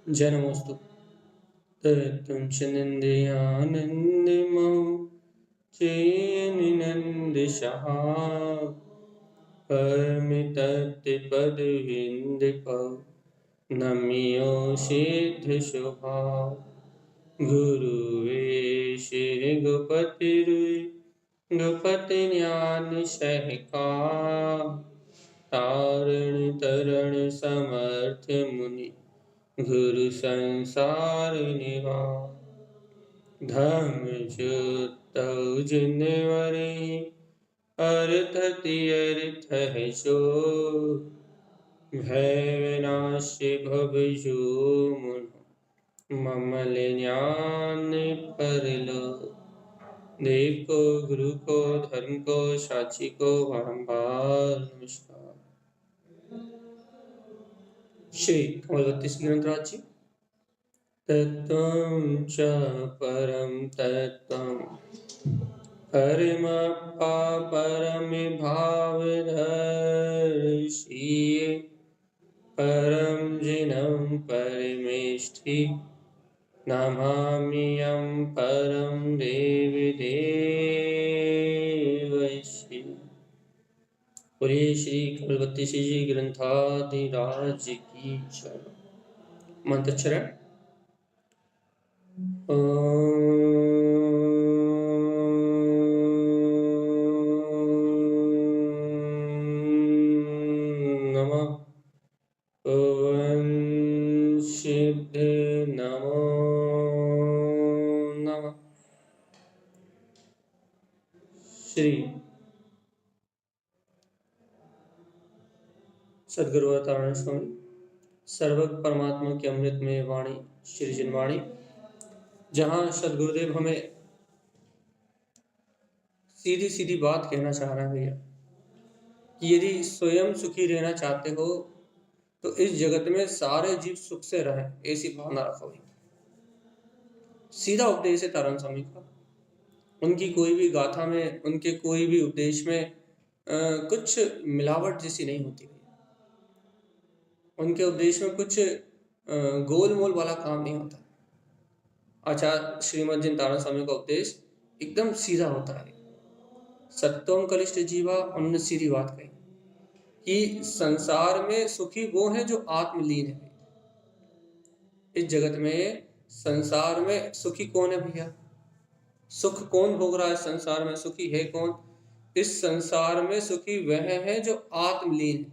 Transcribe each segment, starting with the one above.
जय नमोस्तु। तत्त्वं च निन्द्रियानन्दमौ चेन्निनन्दशः परमितत्पदविन्दपौ नम्यो सिद्धशुभा गुरुवे गोपतिरुई गोपति ज्ञान सहका तारण तरण समर्थ मुनि गुरु संसार निवा धर्म जुतौ जिनवरे अर्थ तीर्थ है सो भय विनाशी भव जो मुन ममल ज्ञान परलो देव को गुरु को धर्म को साक्षी को बारंबार नमस्कार। श्री कमलवती ग्रंथराज जी। तत्त्वं च परं तत्त्वं परमप्पा परमिभावदर्शिये परं जिनं परमेष्ठि नमाम्यहं परं देवि देवैषि। बोलिए श्री कमलवती जी ग्रंथाधिराज की जय। मंत्रचरण। नमः ओम सिद्धे नमो नमः। श्री सद्गुरु अवतारण स्वामी सर्वज्ञ परमात्मा की अमृतमय वाणी श्री जिनवाणी, जहाँ सदगुरुदेव हमें सीधी सीधी बात कहना चाह रहे हैं भैया कि यदि स्वयं सुखी रहना चाहते हो तो इस जगत में सारे जीव सुख से रहें, ऐसी भावना रखो भैया। सीधा उपदेश है तारण स्वामी का। उनकी कोई भी गाथा में, उनके कोई भी उपदेश में कुछ मिलावट जैसी नहीं होती भैया। उनके उपदेश में कुछ गोल मोल वाला काम नहीं होता। आचार्य श्रीमद जिन तारण स्वामी का उपदेश एकदम सीधा होता है। सत्वम कलिष्ठ जीवा, उन्होंने सीधी बात कही कि संसार में सुखी वो है जो आत्मलीन है। इस जगत में संसार में सुखी कौन है भैया? सुख कौन भोग रहा है संसार में? सुखी है कौन? इस संसार में सुखी वह है जो आत्मलीन है,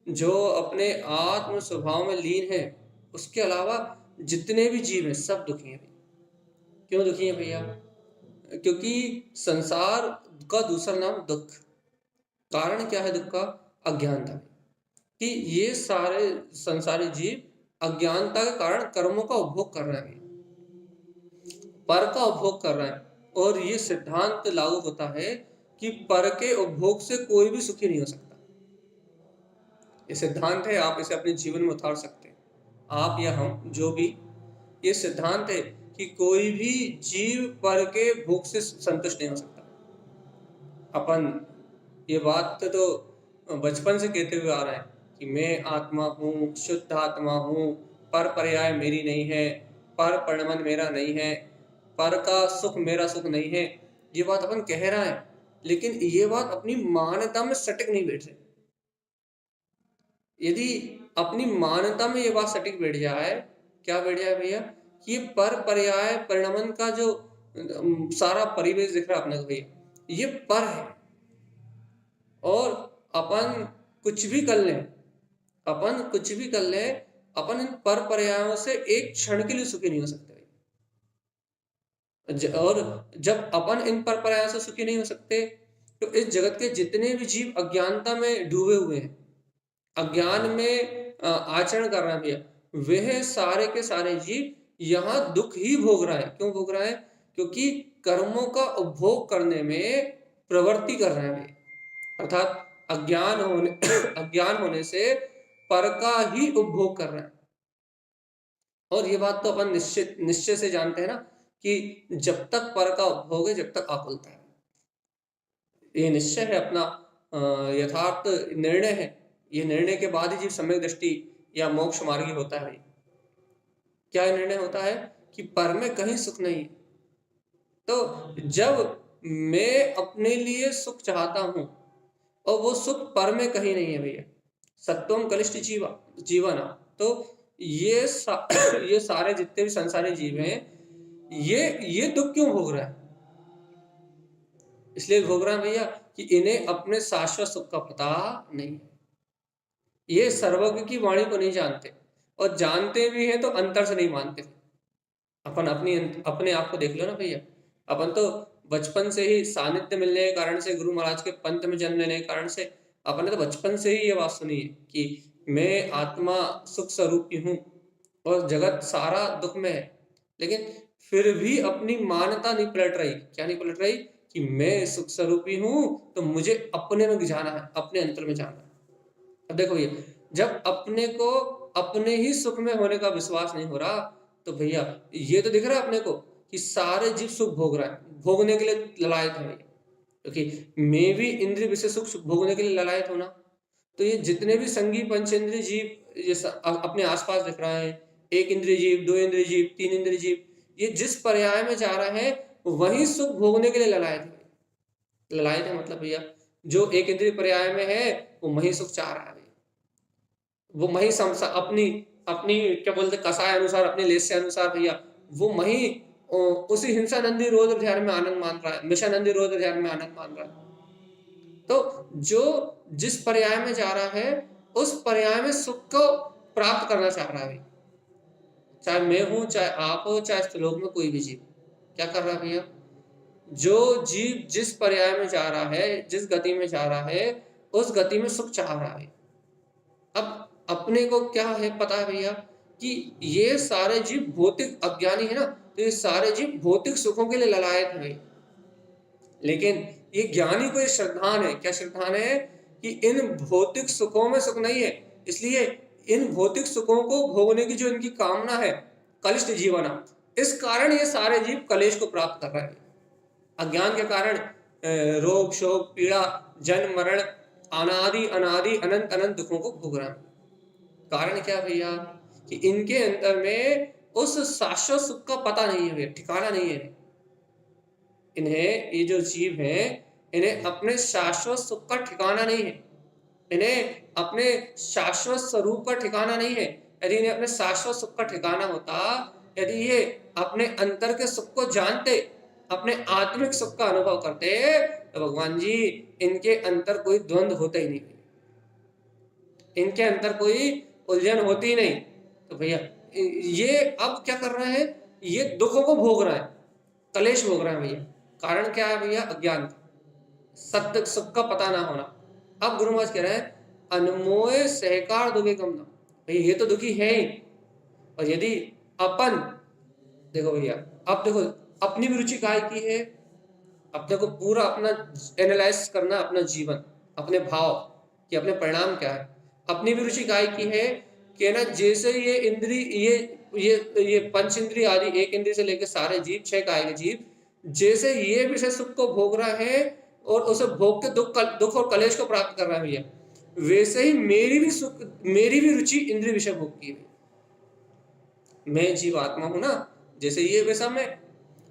जो अपने आत्म स्वभाव में लीन है। उसके अलावा जितने भी जीव हैं सब दुखी हैं। क्यों दुखी हैं भैया? क्योंकि संसार का दूसरा नाम दुख। कारण क्या है दुख का? अज्ञानता। कि ये सारे संसारी जीव अज्ञानता के कारण कर्मों का उपभोग कर रहे हैं, पर का उपभोग कर रहे हैं। और ये सिद्धांत लागू होता है कि पर के उपभोग से कोई भी सुखी नहीं हो सकता। ये सिद्धांत है, आप इसे अपने जीवन में उतार सकते हैं, आप या हम जो भी। ये सिद्धांत है कि कोई भी जीव पर के भोग से संतुष्ट नहीं हो सकता। अपन ये बात तो बचपन से कहते हुए आ रहे हैं कि मैं आत्मा हूँ, शुद्ध आत्मा हूँ, पर पर्याय मेरी नहीं है, पर परिणमन मेरा नहीं है, पर का सुख मेरा सुख नहीं है। ये बात अपन कह रहे हैं, लेकिन ये बात अपनी मान्यता में सटीक नहीं बैठ रही। यदि अपनी मान्यता में ये बात सटीक बैठ जाए, क्या बैठ जाए भैया? कि ये पर पर्याय परिणमन का जो सारा परिवेश दिख रहा है अपने को भैया, ये पर है। और अपन कुछ भी कर लें, अपन कुछ भी कर लें, अपन इन पर पर्यायों से एक क्षण के लिए सुखी नहीं हो सकते। और जब अपन इन पर पर्यायों से सुखी नहीं हो सकते तो इस जगत के जितने भी जीव अज्ञानता में डूबे हुए हैं, अज्ञान में आचरण कर रहे हैं भैया, वह सारे के सारे जीव यहाँ दुख ही भोग रहा है। क्यों भोग रहा है? क्योंकि कर्मों का उपभोग करने में प्रवृत्ति कर रहे हैं, अर्थात अज्ञान होने से पर का ही उपभोग कर रहे हैं। और ये बात तो अपन निश्चय से जानते हैं ना कि जब तक पर का उपभोग है, जब तक आकुलता है। ये निश्चय है अपना, यथार्थ निर्णय है। ये निर्णय के बाद ही जीव सम्यक दृष्टि या मोक्ष मार्गी होता है। क्या निर्णय होता है कि पर में कहीं सुख नहीं है। तो जब मैं अपने लिए सुख चाहता हूं और वो सुख पर में कहीं नहीं है भैया, सत्वम कलिष्ठ जीवन। तो ये सारे जितने भी संसारी जीव हैं, ये दुख क्यों भोग रहे हैं? इसलिए भोग रहे हैं भैया कि इन्हें अपने शाश्वत सुख का पता नहीं है। ये सर्वज्ञ की वाणी को नहीं जानते, और जानते भी हैं तो अंतर से नहीं मानते। अपन अपने आप को देख लो ना भैया। अपन तो बचपन से ही सानिध्य मिलने के कारण से, गुरु महाराज के पंथ में जन्म लेने के कारण से, अपन ने तो बचपन से ही ये बात सुनी है कि मैं आत्मा सुख स्वरूपी हूँ और जगत सारा दुख में है। लेकिन फिर भी अपनी मान्यता नहीं पलट रही। क्या नहीं पलट रही? कि मैं सुख स्वरूपी हूँ, तो मुझे अपने में जाना है, अपने अंतर में जाना है। अब देखो भैया, जब अपने को अपने ही सुख में होने का विश्वास नहीं हो रहा, तो भैया ये तो दिख रहा है अपने को कि सारे जीव सुख भोग रहे हैं, भोगने के लिए ललायत है भैया। क्योंकि मैं भी इंद्रिय विषय सुख भोगने के लिए ललायत होना। तो ये जितने भी संगी पंचेंद्रिय जीव ये अपने आसपास दिख रहा है, एक इंद्रिय जीव, दो इंद्रिय जीव, तीन इंद्रिय जीव, ये जिस पर्याय में जा रहा है वही सुख भोगने के लिए ललायत है। ललायत है मतलब भैया, जो एक इंद्रिय पर्याय में है वो वही सुख चाह रहा है, वो वही अपनी अपनी क्या बोलते कसाय अनुसार, अपने लेस से अनुसार भैया, वो वही उसी हिंसा नंदी रोध ध्यान में आनंद मान रहा है, मिशा नंदी रोध ध्यान में आनंद मान रहा है। तो जो जिस पर्याय में जा रहा है उस पर्याय में सुख को प्राप्त करना चाह रहा है। चाहे मैं हूं, चाहे आप हो, चाहे श्लोक में कोई भी जीव, क्या कर रहा है भैया? जो जीव जिस पर्याय में जा रहा है, जिस गति में जा रहा है, उस गति में सुख चाह रहा है। अब अपने को क्या है पता है भैया कि ये सारे जीव भौतिक अज्ञानी है ना, तो ये सारे जीव भौतिक सुखों के लिए ललायत है भैया। लेकिन ये ज्ञानी को श्रद्धान है। क्या श्रद्धान है? कि इन भौतिक सुखों में सुख नहीं है, इसलिए इन भौतिक सुखों को भोगने की जो इनकी कामना है, कलिष्ठ जीवना, इस कारण ये सारे जीव कलेश को प्राप्त कर रहे हैं। अज्ञान के कारण रोग शोक पीड़ा जन्म मरण अनादि अनादि अनंत अनंत दुखों को भोग रहे हैं। कारण क्या भैया? कि इनके अंदर में उस शाश्वत सुख का पता नहीं है भैया, ठिकाना नहीं है। इन्हें ये जो जीव हैं, इन्हें अपने शाश्वत सुख का ठिकाना नहीं है, इन्हें अपने शाश्वत स्वरूप का ठिकाना नहीं है। यदि इन्हें अपने शाश्वत सुख का ठिकाना होता, यदि ये अपने अंतर के सुख को जानते, अपने आत्मिक सुख का अनुभव करते, तो भगवान जी इनके अंतर कोई द्वंद्व होता ही नहीं, इनके अंदर कोई उलझन होती नहीं। तो भैया ये अब क्या कर रहे हैं? ये दुखों को भोग रहे हैं, कलेश भोग रहे हैं भैया। कारण क्या है भैया? अज्ञान, सत्य सुख का पता ना होना। अब गुरु महाराज कह रहे हैं अनमोय सहकार दुखे कम ना। भैया ये तो दुखी है ही, और यदि अपन देखो भैया, अब देखो अपनी भी रुचि काय की है, अपने को पूरा अपना एनालाइज करना, अपना जीवन, अपने भाव कि अपने परिणाम क्या है। अपनी भी रुचि काय की है कि ना, जैसे ये इंद्री ये पंच इंद्री आदि, एक इंद्री से लेकर सारे जीव, छह काय के जीव, जैसे ये विषय सुख को भोग रहा है और उसे भोग के दुख और कलेश को प्राप्त कर रहा है भैया, वैसे ही मेरी भी रुचि इंद्रिय विषय भोग की है। मैं जीव आत्मा हूं ना, जैसे ये वैसा मैं,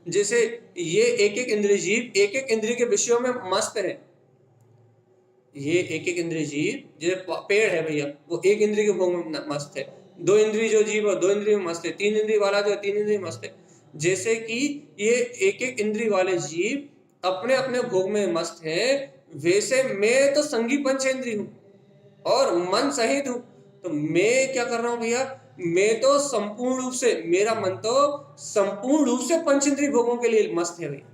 जैसे ये एक एक इंद्रिय जीव एक एक इंद्रिय के विषयों में मस्त है। ये एक एक इंद्रिय जीव जैसे पेड़ है भैया, वो एक इंद्रिय के भोग में मस्त है। दो इंद्रिय जो जीव है दो इंद्रिय में मस्त है। तीन इंद्रिय वाला जो है तीन इंद्रिय में मस्त है। जैसे कि ये एक एक इंद्रिय वाले जीव अपने अपने भोग में मस्त है, वैसे मैं तो संगी पंचेंद्रिय हूं और मन सहित हूं। तो मैं क्या कर रहा हूं भैया? मैं तो संपूर्ण रूप से, मेरा मन तो संपूर्ण रूप से पंचेंद्रिय भोगों के लिए मस्त है भैया।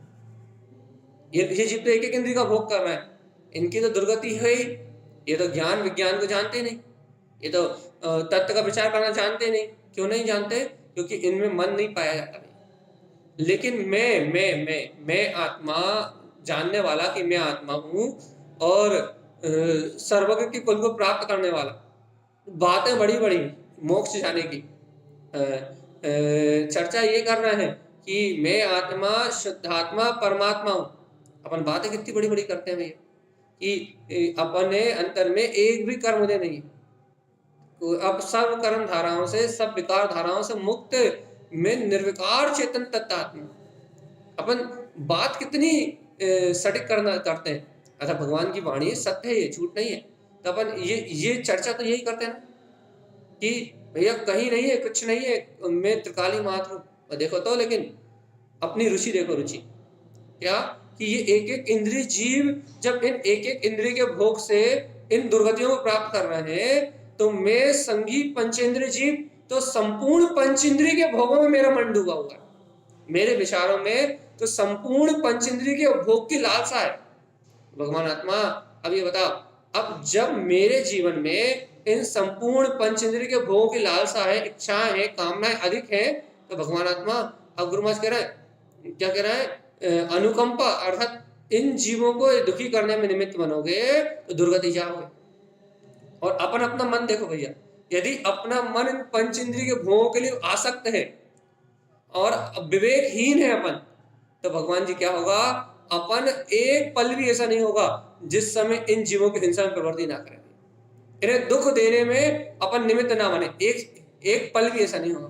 ये जीव तो एक एक इंद्रिय का भोग कर रहा है, इनकी तो दुर्गति है ही। ये तो ज्ञान विज्ञान को जानते नहीं, ये तो तत्व का विचार करना जानते नहीं। क्यों नहीं जानते? क्योंकि इनमें मन नहीं पाया जाता नहीं। लेकिन मैं आत्मा, जानने वाला कि मैं आत्मा हूं और सर्वज्ञ की कुल को प्राप्त करने वाला, बातें बड़ी बड़ी मोक्ष जाने की चर्चा ये कर रहे हैं कि मैं आत्मा शुद्धात्मा परमात्मा हूं। अपन बातें कितनी बड़ी बड़ी करते हैं भैया कि अपने अंतर में एक भी कर्म उदय नहीं, अब सब कर्म धाराओं से, सब विकार धाराओं से मुक्त में निर्विकार चेतन तत्तात्मा। अपन बात कितनी सटीक करते हैं। अच्छा, भगवान की वाणी सत्य है, ये झूठ नहीं है। तो अपन ये चर्चा तो यही करते हैं ना कि भैया कहीं नहीं है, कुछ नहीं है, मैं त्रिकाली मात्र हूँ। देखो तो, लेकिन अपनी रुचि देखो, रुचि क्या कि ये एक एक इंद्रिय जीव जब इन एक एक इंद्रिय के भोग से इन दुर्गतियों को प्राप्त कर रहे हैं, तो मैं संगी पंचेंद्रिय जीव, तो संपूर्ण पंचेंद्रिय के भोगों में मेरा मन डूबा हुआ है। मेरे विचारों में तो संपूर्ण पंचेंद्रिय के भोग की लालसा है। भगवान आत्मा अब ये बताओ, अब जब मेरे जीवन में इन संपूर्ण पंचेंद्रिय के भोगों की लालसा है, इच्छाएं हैं, कामनाएं अधिक है, तो भगवान आत्मा अब गुरु महाराज कह रहा है, क्या कह रहा है, अनुकंपा अर्थात इन जीवों को दुखी करने में निमित्त बनोगे तो दुर्गति जाओगे। और अपन अपना मन देखो भैया, यदि अपना मन इन पंचेंद्रिय के भोगों के लिए आसक्त है और विवेकहीन है अपन, तो भगवान जी क्या होगा, अपन एक पल भी ऐसा नहीं होगा जिस समय इन जीवों की हिंसा में प्रवृत्ति ना करें, इन्हें दुख देने में अपन निमित्त ना बने, एक पल भी ऐसा नहीं होगा।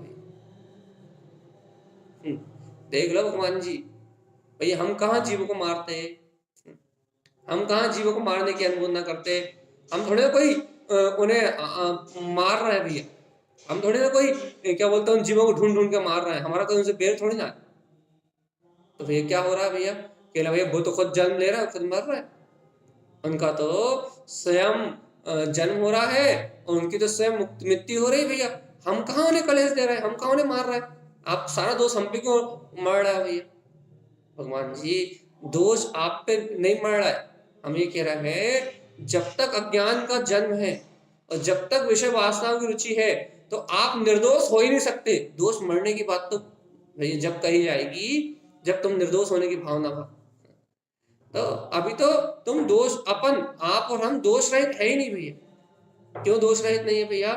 देख लो भगवान जी, भैया हम कहाँ जीवों को मारते हैं, हम कहाँ जीवों को मारने की अनुमोदना करते। हम थोड़े ना कोई उन्हें मार रहे हैं भैया, हम थोड़े ना कोई क्या बोलते हैं उन जीवों को ढूंढ ढूंढ के मार रहे हैं, हमारा कोई उनसे बैर थोड़ी ना है। तो भैया क्या हो रहा है भैया, केला भैया वो तो खुद जन्म ले रहा है, खुद मर रहा है, उनका तो स्वयं जन्म हो रहा है और उनकी तो स्वयं मृत्यु हो रही है। भैया हम कहाँ उन्हें कलेश दे रहे हैं, हम कहाँ उन्हें मार रहे हैं, आप सारा दोष हम पे क्यों मर रहा है भैया। भगवान जी दोष आप पे नहीं मर रहा है, हम ये कह रहे हैं जब तक अज्ञान का जन्म है और जब तक विषय वासनाओं की रुचि है तो आप निर्दोष हो ही नहीं सकते। दोष मरने की बात तो भैया जब कही जाएगी जब तुम निर्दोष होने की भावना हो। तो अभी तो तुम दोष, अपन आप और हम दोष रहित है ही नहीं भैया। क्यों दोष रहित नहीं है भैया,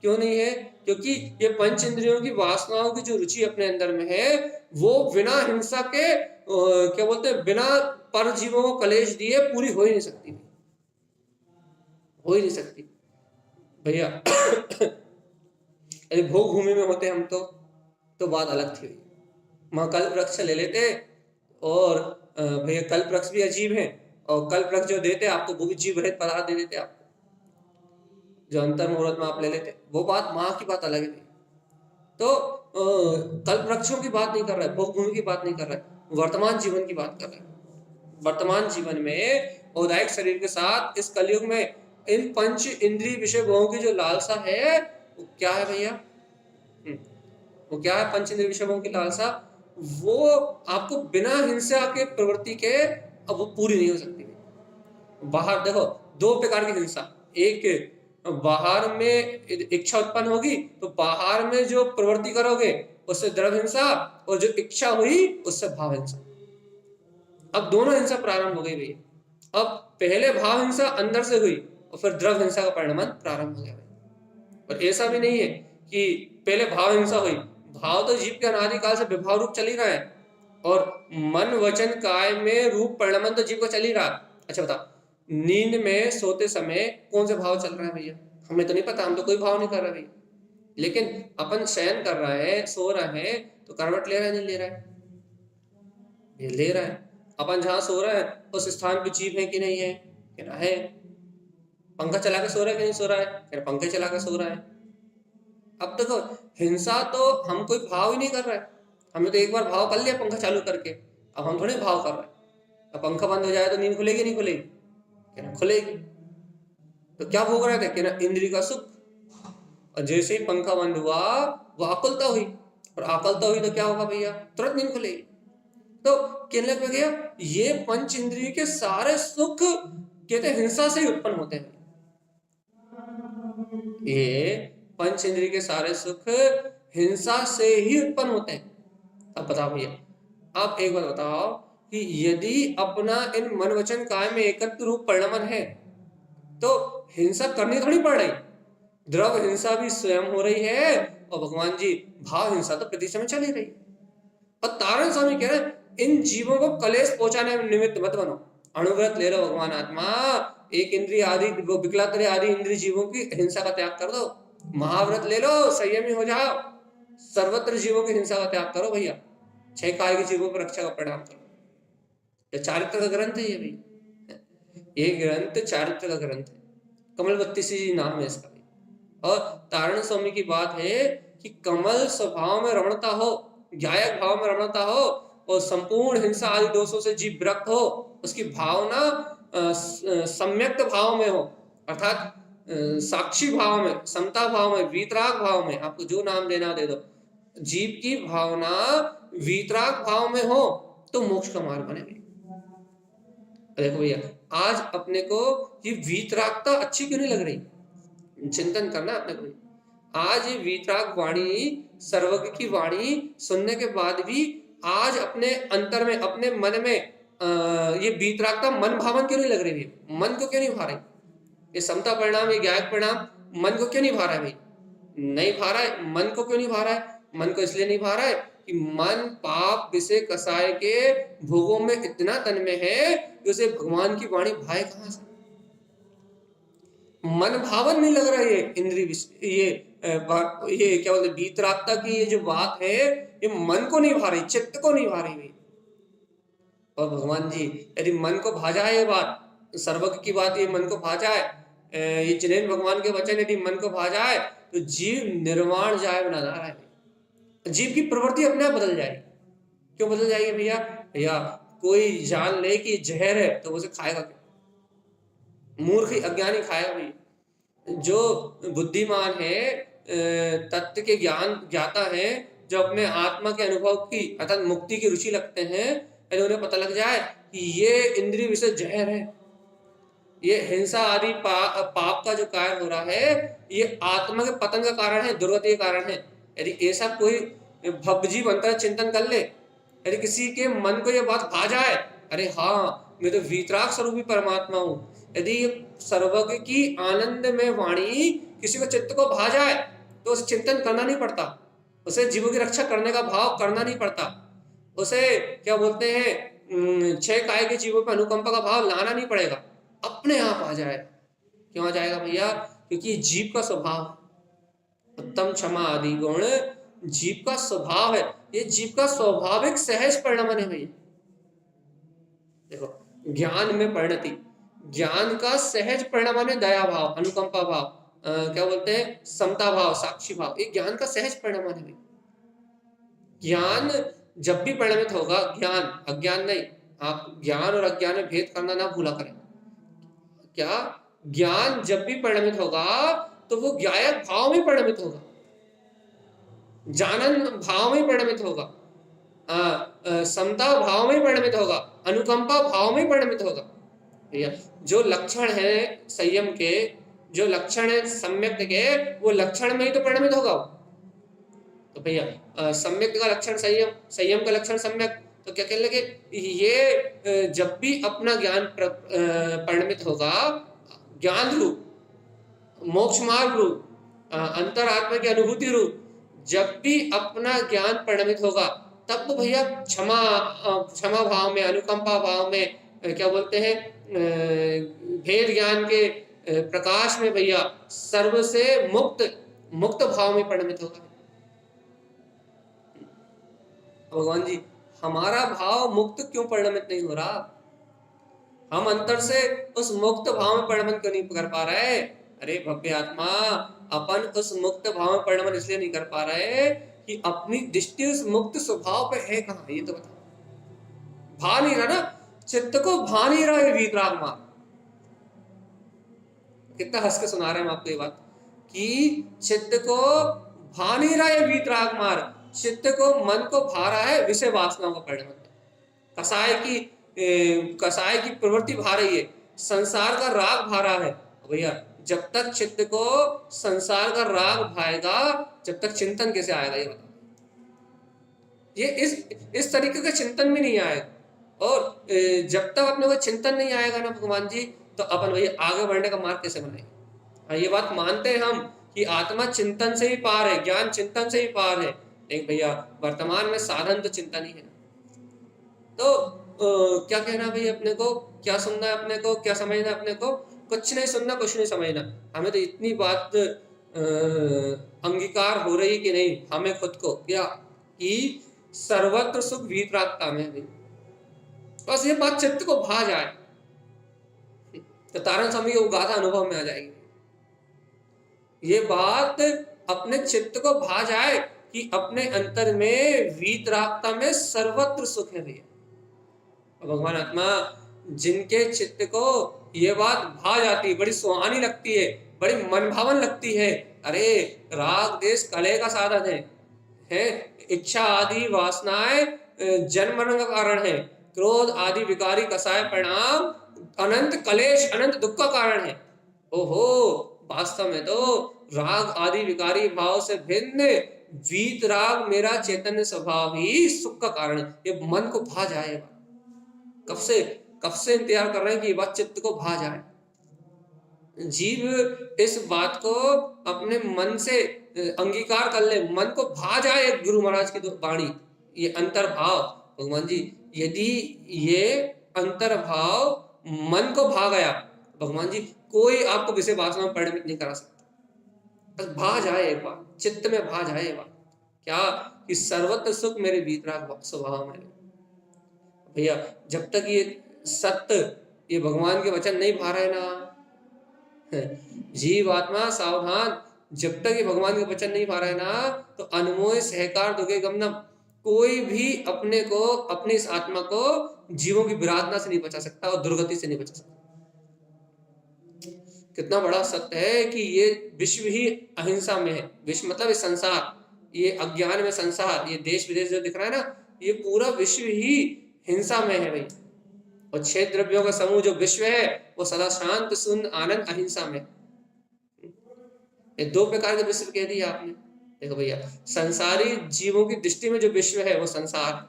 क्यों नहीं है, क्योंकि ये पंच इंद्रियों की वासनाओं की जो रुचि अपने अंदर में है वो बिना हिंसा के क्या बोलते हैं, बिना पर जीवों को कलेश दिए पूरी हो ही नहीं सकती, हो ही नहीं सकती भैया। यदि भोग भूमि में होते हम तो बात अलग थी। महाकल्प वृक्ष ले लेते और भैया कल्प वृक्ष भी अजीब है और कल्प वृक्ष जो देते आपको वो भी जीव रहित पदार्थ दे देते आपको, जो अंतर मुहूर्त में आप ले लेते, वो बात माँ की बात अलग है। तो कल्प वृक्षों की बात नहीं कर रहा है, भोग भूमि की बात नहीं कर रहा है, वर्तमान जीवन की बात कर रहा है। वर्तमान जीवन में औदायिक शरीर के साथ इस कलयुग में इन पंच इंद्रिय विषय भोगों की जो लालसा है वो क्या है भैया, वो क्या है, पंच इंद्रिय विषय भोगों की लालसा, वो आपको बिना हिंसा के प्रवृत्ति के अब वो पूरी नहीं हो सकती। बाहर देखो दो प्रकार की हिंसा, एक बाहर में इच्छा उत्पन्न होगी तो बाहर में जो प्रवृत्ति करोगे उससे द्रव्य हिंसा, और जो इच्छा हुई उससे भाव हिंसा। अब दोनों हिंसा प्रारंभ हो गई भैया। अब पहले भाव हिंसा अंदर से हुई और फिर द्रव्य हिंसा का परिणाम प्रारंभ हो गया। और ऐसा भी नहीं है कि पहले भाव हिंसा हुई, भाव तो जीव के अनादिकाल से विभाव रूप चल ही रहा है और मन वचन काय में रूप परिणाम तो जीव का चल ही रहा। अच्छा बताओ, नींद में सोते समय कौन से भाव चल रहे हैं भैया, हमें तो नहीं पता, हम तो कोई भाव नहीं कर रहे भैया। लेकिन अपन शयन कर रहा है, सो रहे हैं तो करवट ले रहा है, नहीं ले रहा है, ये ले रहा है। अपन जहां सो रहा है उस स्थान पे जीव है कि नहीं है, कहना है। पंखा चला के सो रहा है कि नहीं सो रहा है, कहना पंखे चला के सो रहा है। अब देखो हिंसा तो हम कोई भाव ही नहीं कर रहा है, हमने तो एक बार भाव कर लिया पंखा चालू करके, अब हम थोड़ी भाव कर रहे हैं। अब पंखा बंद हो जाए तो नींद खुलेगी नहीं खुलेगी, कहना खुलेगी। तो क्या भोग रहे थे, कहना इंद्रिय का सुख। और जैसे ही पंखा बंद हुआ वो आकुलता हुई, और आकुलता हुई तो क्या होगा भैया, तुरंत नींद खुलेगी। तो कहने लग गया ये पंच इंद्रिय के सारे सुख कहते हैं हिंसा से ही उत्पन्न होते हैं। ये पंच इंद्रिय के सारे सुख हिंसा से ही उत्पन्न होते हैं। अब बताओ भैया, आप एक बात बताओ कि यदि अपना इन मन वचन काय में एकत्र रूप परिणमन है तो हिंसा करनी थोड़ी पड़ रही, द्रव्य हिंसा भी स्वयं हो रही है और भगवान जी भाव हिंसा तो प्रति समय चल ही रही। और तारण स्वामी कह रहे इन जीवों को कलेश पहुंचाने में निमित्त मत बनो, अणुव्रत ले लो भगवान आत्मा, एक इंद्रिय आदि विकलात्रि आदि इंद्रिय जीवों की हिंसा का त्याग कर दो, महाव्रत ले लो, संयमी हो जाओ, सर्वत्र जीवों की हिंसा का त्याग करो भैया, 6 काय के जीवों पर रक्षा का प्रणाम करो। ये चारित्र का ग्रंथ है ये भी, ये ग्रंथ चारित्र का ग्रंथ है। कमल बत्तीसी जी नाम है इसका भी। और तारण स्वामी की बात है कि कमल स्वभाव में रमणता हो, गायक भाव में रमणता हो, और संपूर्ण हिंसा आदि दोषों से जीव विरक्त हो, उसकी भावना सम्यक्त भाव में हो, अर्थात साक्षी भाव में, समता भाव में, वीतराग भाव में, आपको जो नाम देना दे दो, जीव की भावना वीतराग भाव में हो तो मोक्ष का मार्ग बने। देखो भैया, आज अपने को ये वीतरागता अच्छी क्यों नहीं लग रही, चिंतन करना अपने को। आज ये वीतराग वाणी, सर्वज्ञ की वाणी सुनने के बाद भी आज अपने अंतर में, अपने मन में ये वीतरागता मन भावन क्यों नहीं लग रही है, मन को क्यों नहीं भा रही? ये समता परिणाम, ये ज्ञायक परिणाम मन को क्यों नहीं भा रहा है भाई? नहीं भा रहा है। मन को क्यों नहीं भा रहा है? मन को इसलिए नहीं भा रहा है कि मन पाप विषय कसाय के भोगों में इतना तन्मय है कि उसे भगवान की वाणी भाए कहां से? मन भावन नहीं लग रहा है। ये इंद्रिय, ये क्या बोलते, वीतरागता की ये जो बात है, ये मन को नहीं भा रही, चित्त को नहीं भा रही। और भगवान जी यदि मन को भा जाए, ये बात सर्वज्ञ की बात, ये मन को भा जाए, ये जिनेन्द्र भगवान के वचन यदि मन को भा जाए तो जीव निर्वाण जाए बना जा रहा है। जीव की प्रवृत्ति अपने आप बदल जाएगी। क्यों बदल जाएगी भैया? भैया कोई जान ले कि जहर है तो उसे खाएगा क्या? मूर्ख अज्ञानी खाएगा भैया। जो बुद्धिमान है, तत्व के ज्ञान ज्ञाता है, जो अपने आत्मा के अनुभव की अर्थात मुक्ति की रुचि लगते हैं, यदि उन्हें पता लग जाए कि ये इंद्रिय विषय जहर है, ये हिंसा आदि पाप का जो कार्य हो रहा है, ये आत्मा के पतन का कारण है, दुर्गति का कारण है, यदि ऐसा कोई भवजीव अंतर चिंतन कर ले, यदि किसी के मन को ये बात भा जाए, अरे हाँ मैं तो वीतराग स्वरूपी परमात्मा हूं, यदि सर्वज्ञ की आनंद में वाणी किसी को चित्त को भा जाए तो उसे चिंतन करना नहीं पड़ता, उसे जीवों की रक्षा करने का भाव करना नहीं पड़ता, उसे क्या बोलते हैं 6 काय के जीवों पर अनुकंपा का भाव लाना नहीं पड़ेगा, अपने आप आ जाएगा। क्यों आ जाएगा भैया? क्योंकि जीव का स्वभाव, उत्तम क्षमा आदि गुण जीव का स्वभाव है, ये जीव का स्वाभाविक सहज परिणमन है भैया। देखो, ज्ञान में परिणति, ज्ञान का सहज परिणमन है दया भाव, अनुकंपा भाव, क्या बोलते हैं समता भाव, साक्षी भाव, ये ज्ञान का सहज परिणमन है। ज्ञान जब भी परिणमित होगा, ज्ञान अज्ञान नहीं, आप ज्ञान और अज्ञान में भेद करना ना भूला करें। क्या ज्ञान जब भी परिणमित होगा तो वो ज्ञायक भाव में परिणमित होगा, जानन भाव में परिणमित होगा, समता भाव में परिणमित होगा, अनुकंपा भाव में परिणमित होगा। जो लक्षण है संयम के, जो लक्षण है सम्यक के, वो लक्षण में ही तो परिणमित होगा। तो भैया सम्यक का लक्षण संयम, संयम का लक्षण सम्यक, तो क्या कहने लगे, ये जब भी अपना ज्ञान परिणमित होगा, ज्ञान रूप, मोक्ष मार्ग रूप, अंतरात्मा की अनुभूति रूप, जब भी अपना ज्ञान परिणमित होगा, तब तो भैया क्षमा भाव में, अनुकंपा भाव में, क्या बोलते हैं भेद ज्ञान के प्रकाश में भैया सर्व से मुक्त भाव में परिणमित होगा। भगवान जी, हमारा भाव मुक्त क्यों परिणमित नहीं हो रहा? हम अंतर से उस मुक्त भाव में परिणमन क्यों नहीं कर पा रहे? अरे भव्य आत्मा, अपन उस मुक्त भाव में परिणमन इसलिए नहीं कर पा रहे कि अपनी दृष्टि उस मुक्त स्वभाव पे है कहाँ, ये तो बता। भा नहीं रहा ना, चित्त को भा नहीं रहा है वीतराग मार्ग। कितना हंस के सुना रहे हैं हम आपको ये बात कि चित्त को भा नहीं रहा है वीतराग मार्ग, चित्त को, मन को भा रहा है विषय वासनाओं का परिणमन। कसाय की प्रवृत्ति भा रही है, संसार का राग भा रहा है। भैया जब तक चित्त को संसार का राग भाएगा, जब तक चिंतन कैसे आएगा ये बताओ? ये इस तरीके का चिंतन भी नहीं आएगा, और जब तक अपने को चिंतन नहीं आएगा ना भगवान जी, तो अपन भैया आगे बढ़ने का मार्ग कैसे बनाएंगे? ये बात मानते हैं हम कि आत्मा चिंतन से ही पार है, ज्ञान चिंतन से ही पार है, लेकिन भैया वर्तमान में साधन तो चिंतन ही है। तो क्या कहना भाई अपने को, क्या सुनना है अपने को, क्या समझना है अपने को? कुछ नहीं सुनना, कुछ नहीं समझना। हमें तो इतनी बात अंगीकार हो रही कि नहीं हमें खुद को, क्या कि सर्वत्र सुख वीतरागता में है। बस ये बात चित्त को भा जाए तो तारण स्वामी की गाथा अनुभव में आ जाएगी। ये बात अपने चित्त को भा जाए कि अपने अंतर में वीतरागता में सर्वत्र सुख है भैया। भगवान आत्मा जिनके चित्त को ये बात भा जाती, बड़ी सुहानी लगती है, बड़ी मनभावन लगती है, अरे राग देश कलह का साधन है इच्छा आदि वासनाएं जन्म मरण का कारण है, क्रोध आदि विकारी कसाय परिणाम अनंत कलेश अनंत दुख का कारण है। ओहो, वास्तव में तो राग आदि विकारी भाव से भिन्न वीत राग मेरा चैतन्य स्वभाव ही सुख का कारण है। ये मन को भा जाएगा। कब से इंतजार कर रहे हैं कि ये बात चित्त को भा जाए। जीव इस बात को अपने मन से अंगीकार कर ले, मन को भा जाए गुरु महाराज की वाणी, ये अंतर्भाव। भगवान जी यदि ये अंतर्भाव मन को भा गया, भगवान जी कोई आपको विषय वासना में परिणमित नहीं करा सकता। बस भा जाए एक बार, चित्त में भा जाए एक बार, क्या कि सर्वत्र सुख मेरे वीतराग स्वभाव में। भैया जब तक ये सत्य, ये भगवान के वचन नहीं भा रहे ना, जीव आत्मा सावधान, जब तक ये भगवान के वचन नहीं पा रहे ना, तो अनमोय सहकार दुखे गमनम, कोई भी अपने को, अपनी इस आत्मा को जीवों की विराधना से नहीं बचा सकता और दुर्गति से नहीं बचा सकता। कितना बड़ा सत्य है कि ये विश्व ही अहिंसा में है। विश्व मतलब ये संसार, ये अज्ञान में संसार, ये देश विदेश जो दिख रहा है ना, ये पूरा विश्व ही हिंसा में है भाई। और 6 द्रव्यों का समूह जो विश्व है वो सदा शांत शून्य आनंद अहिंसा में। ये 2 प्रकार के विश्व कह दिया आपने। देखो भैया, संसारी जीवों की दृष्टि में जो विश्व है वो संसार,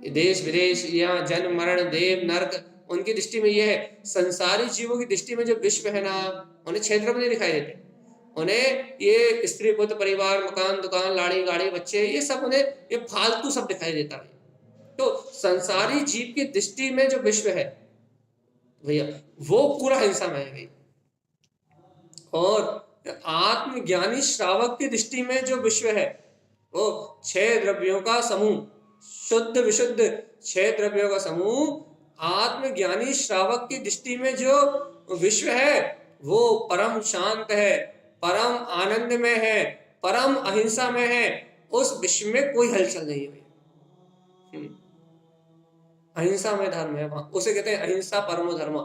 ये देश विदेश, यहाँ जन्म मरण देव नरक, उनकी दृष्टि में ये है। संसारी जीवों की दृष्टि में जो विश्व है ना, उन्हें क्षेत्र में नहीं दिखाई देते। उन्हें ये स्त्री पुत्र परिवार मकान दुकान लाड़ी गाड़ी बच्चे, ये सब उन्हें ये फालतू सब दिखाई देता है। तो संसारी जीव की दृष्टि में जो विश्व है भैया वो पूरा हिंसा में है भाई। और आत्मज्ञानी श्रावक की दृष्टि में जो विश्व है वो 6 द्रव्यों का समूह, शुद्ध विशुद्ध 6 द्रव्यों का समूह। आत्मज्ञानी श्रावक की दृष्टि में जो विश्व है वो परम शांत है, परम आनंद में है, परम अहिंसा में है। उस विश्व में कोई हलचल नहीं है। अहिंसा में धर्म है वहां, उसे कहते हैं अहिंसा परमो धर्म।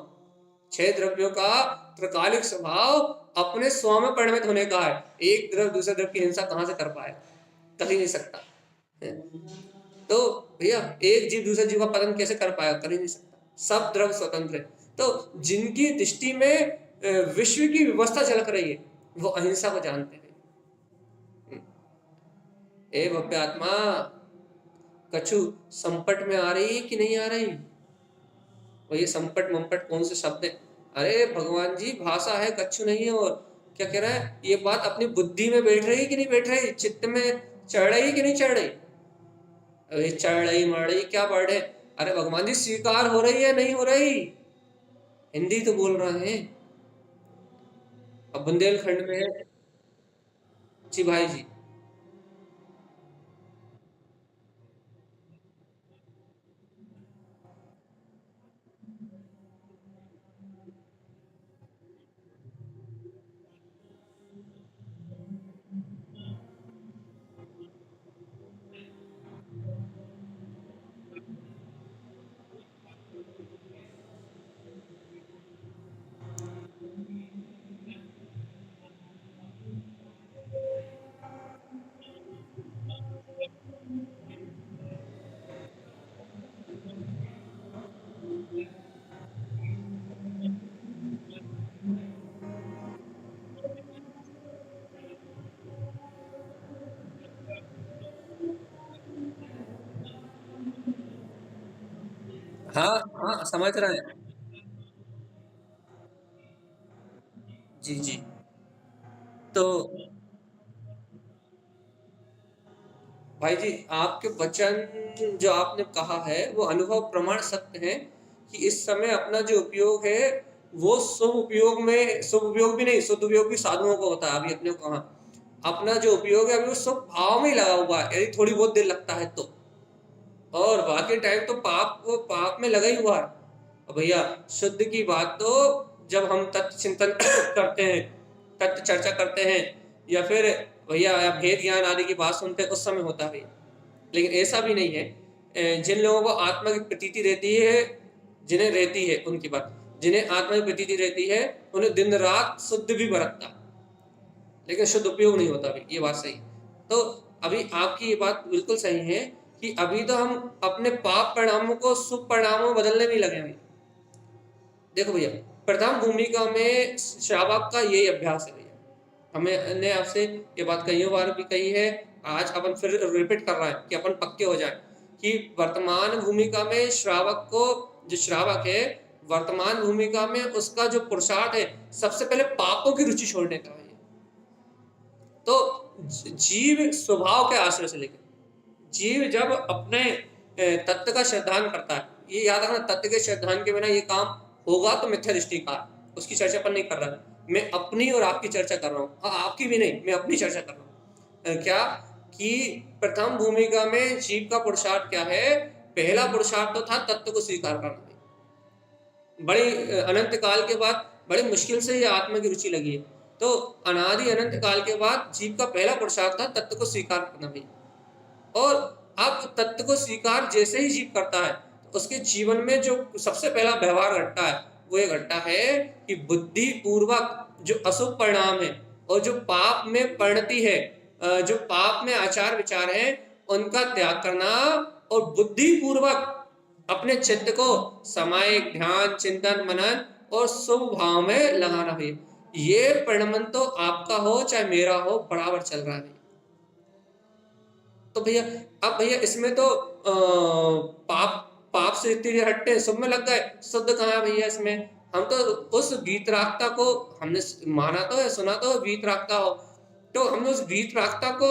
6 द्रव्यों का त्रिकालिक स्वभाव अपने स्व में परिणमित होने का है। एक द्रव्य दूसरे द्रव्य की हिंसा कहां से कर पाएगा, कर ही नहीं सकता। तो भैया एक जीव दूसरे जीव का पतन कैसे कर पाएगा, कर ही नहीं सकता। सब द्रव्य स्वतंत्र है। तो जिनकी दृष्टि में विश्व की व्यवस्था झलक रही है वो अहिंसा को जानते हैं। ए भव्य आत्मा, कछु संपट में आ रही कि नहीं आ रही? और ये संपट मंपट कौन से शब्द है? अरे भगवान जी भाषा है, कछु नहीं है। और क्या कह रहा है, ये बात अपनी बुद्धि में बैठ रही कि नहीं बैठ रही, चित्त में चढ़ रही कि नहीं चढ़ रही? अरे चढ़ रही मर रही क्या बढ़ है? अरे भगवान जी स्वीकार हो रही है नहीं हो रही? हिंदी तो बोल रहे हैं। अब बुंदेलखंड में है जी भाई जी। हाँ हाँ समझ रहे हैं। जी जी। तो भाई जी आपके वचन जो आपने कहा है वो अनुभव प्रमाण सत्य है कि इस समय अपना जो उपयोग है वो शुभ उपयोग में, शुभ उपयोग भी नहीं, शुद्ध उपयोग भी साधुओं को होता है। अभी अपने को कहा अपना जो उपयोग है अभी वो शुभ भाव में ही लगा हुआ है, यदि थोड़ी बहुत देर लगता है तो, और बाकी टाइम तो पाप में लगा ही हुआ है। और भैया शुद्ध की बात तो जब हम तत्व चिंतन करते हैं, तत्व चर्चा करते हैं, या फिर भैया भेद ज्ञान आदि की बात सुनते हैं, उस समय होता है भैया। लेकिन ऐसा भी नहीं है। जिन लोगों को आत्मा की प्रतीति रहती है, जिन्हें रहती है उनकी बात, जिन्हें आत्मा की प्रतीति रहती है उन्हें दिन रात शुद्ध भी बरतता, लेकिन शुद्ध उपयोग नहीं होता भी, ये बात सही। तो अभी आपकी ये बात बिल्कुल सही है कि अभी तो हम अपने पाप परिणामों को शुभ परिणामों में बदलने में लगे हैं। देखो भैया, प्रथम भूमिका में श्रावक का यही अभ्यास है भैया। हमने आपसे ये बात कई बार भी कही है, आज अपन फिर रिपीट कर रहे हैं कि अपन पक्के हो जाए कि वर्तमान भूमिका में श्रावक को, जो श्रावक है वर्तमान भूमिका में, उसका जो पुरुषार्थ है सबसे पहले पापों की रुचि छोड़ने का है। तो जीव स्वभाव के आश्रय से लेकर, जीव जब अपने तत्व का श्रद्धान करता है, ये याद रखना, तत्व के श्रद्धान के बिना ये काम होगा तो मिथ्या दृष्टि का, उसकी चर्चा पर नहीं कर रहा, मैं अपनी और आपकी चर्चा कर रहा हूँ। आपकी भी नहीं, मैं अपनी चर्चा कर रहा हूँ। क्या कि प्रथम भूमिका में जीव का पुरुषार्थ क्या है? पहला पुरुषार्थ तो था तत्व को स्वीकार करना। बड़ी अनंत काल के बाद बड़ी मुश्किल से ये आत्मा की रुचि लगी है, तो अनादि अनंत काल के बाद जीव का पहला पुरुषार्थ था तत्व को स्वीकार करना भी। और अब तत्व को स्वीकार जैसे ही जीव करता है तो उसके जीवन में जो सबसे पहला व्यवहार घटता है वो ये घटता है कि बुद्धि पूर्वक जो अशुभ परिणाम है और जो पाप में परिणति है, जो पाप में आचार विचार है, उनका त्याग करना और बुद्धि पूर्वक अपने चित्त को सामायिक ध्यान चिंतन मनन और शुभ भाव में लगाना है। ये परिणमन तो आपका हो चाहे मेरा हो, बराबर चल रहा है। तो भैया अब भैया इसमें तो पाप से इतने हटते शुभ में लग गए, शुद्ध कहाँ है भैया इसमें? हम तो उस वीतरागता को हमने माना तो है, सुना तो वीतरागता हो, तो हमने उस वीतरागता को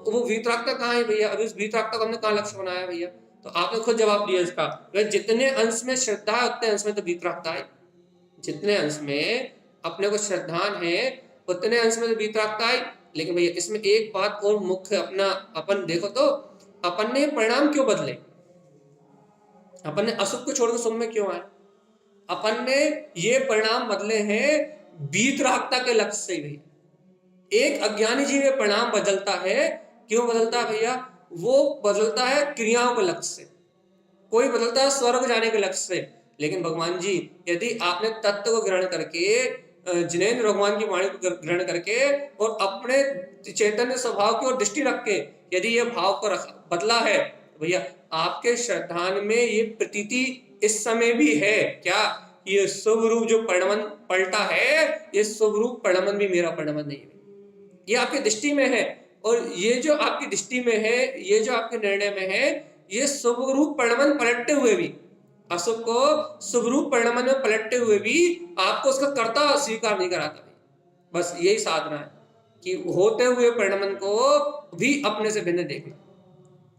वो वीतरागता कहाँ है भैया? अभी उस वीतरागता को हमने कहाँ लक्ष्य बनाया भैया? तो आपने खुद जवाब दिया इसका, जितने अंश में श्रद्धा है उतने अंश में तो वीतरागता है। जितने अंश में अपने को श्रद्धान है उतने अंश में तो वीतरागता है। लेकिन भैया इसमें एक बात और मुख्य अपना अपन देखो तो, अपन ने परिणाम क्यों बदले? अपन ने अशुभ को छोड़कर शुभ में क्यों आए? अपन ने ये परिणाम बदले हैं वीतरागता के लक्ष्य से भैया। एक अज्ञानी जीव ये परिणाम बदलता है, क्यों बदलता है भैया? वो बदलता है क्रियाओं के लक्ष्य से, कोई बदलता है स्वर्ग जाने के लक्ष्य से। लेकिन भगवान जी, यदि आपने तत्व को ग्रहण करके, जिनेंद्र भगवान की वाणी को ग्रहण करके और अपने चैतन्य स्वभाव की ओर दृष्टि रख के यदि ये भाव को बदला है, तो भैया आपके श्रद्धान में ये प्रतीति इस समय भी है क्या? ये शुभ रूप जो परिणमन पलटा है, ये शुभ रूप परिणमन भी मेरा परिणमन नहीं है, ये आपकी दृष्टि में है। और ये जो आपकी दृष्टि में है, ये जो आपके निर्णय में है, ये शुभ रूप परिणमन पलटते हुए भी, अशुभ को शुभ रूप परिणमन में पलटते हुए भी आपको उसका कर्ता स्वीकार नहीं कराता। बस यही साधना है कि होते हुए परिणमन को भी अपने से भिन्न देखना।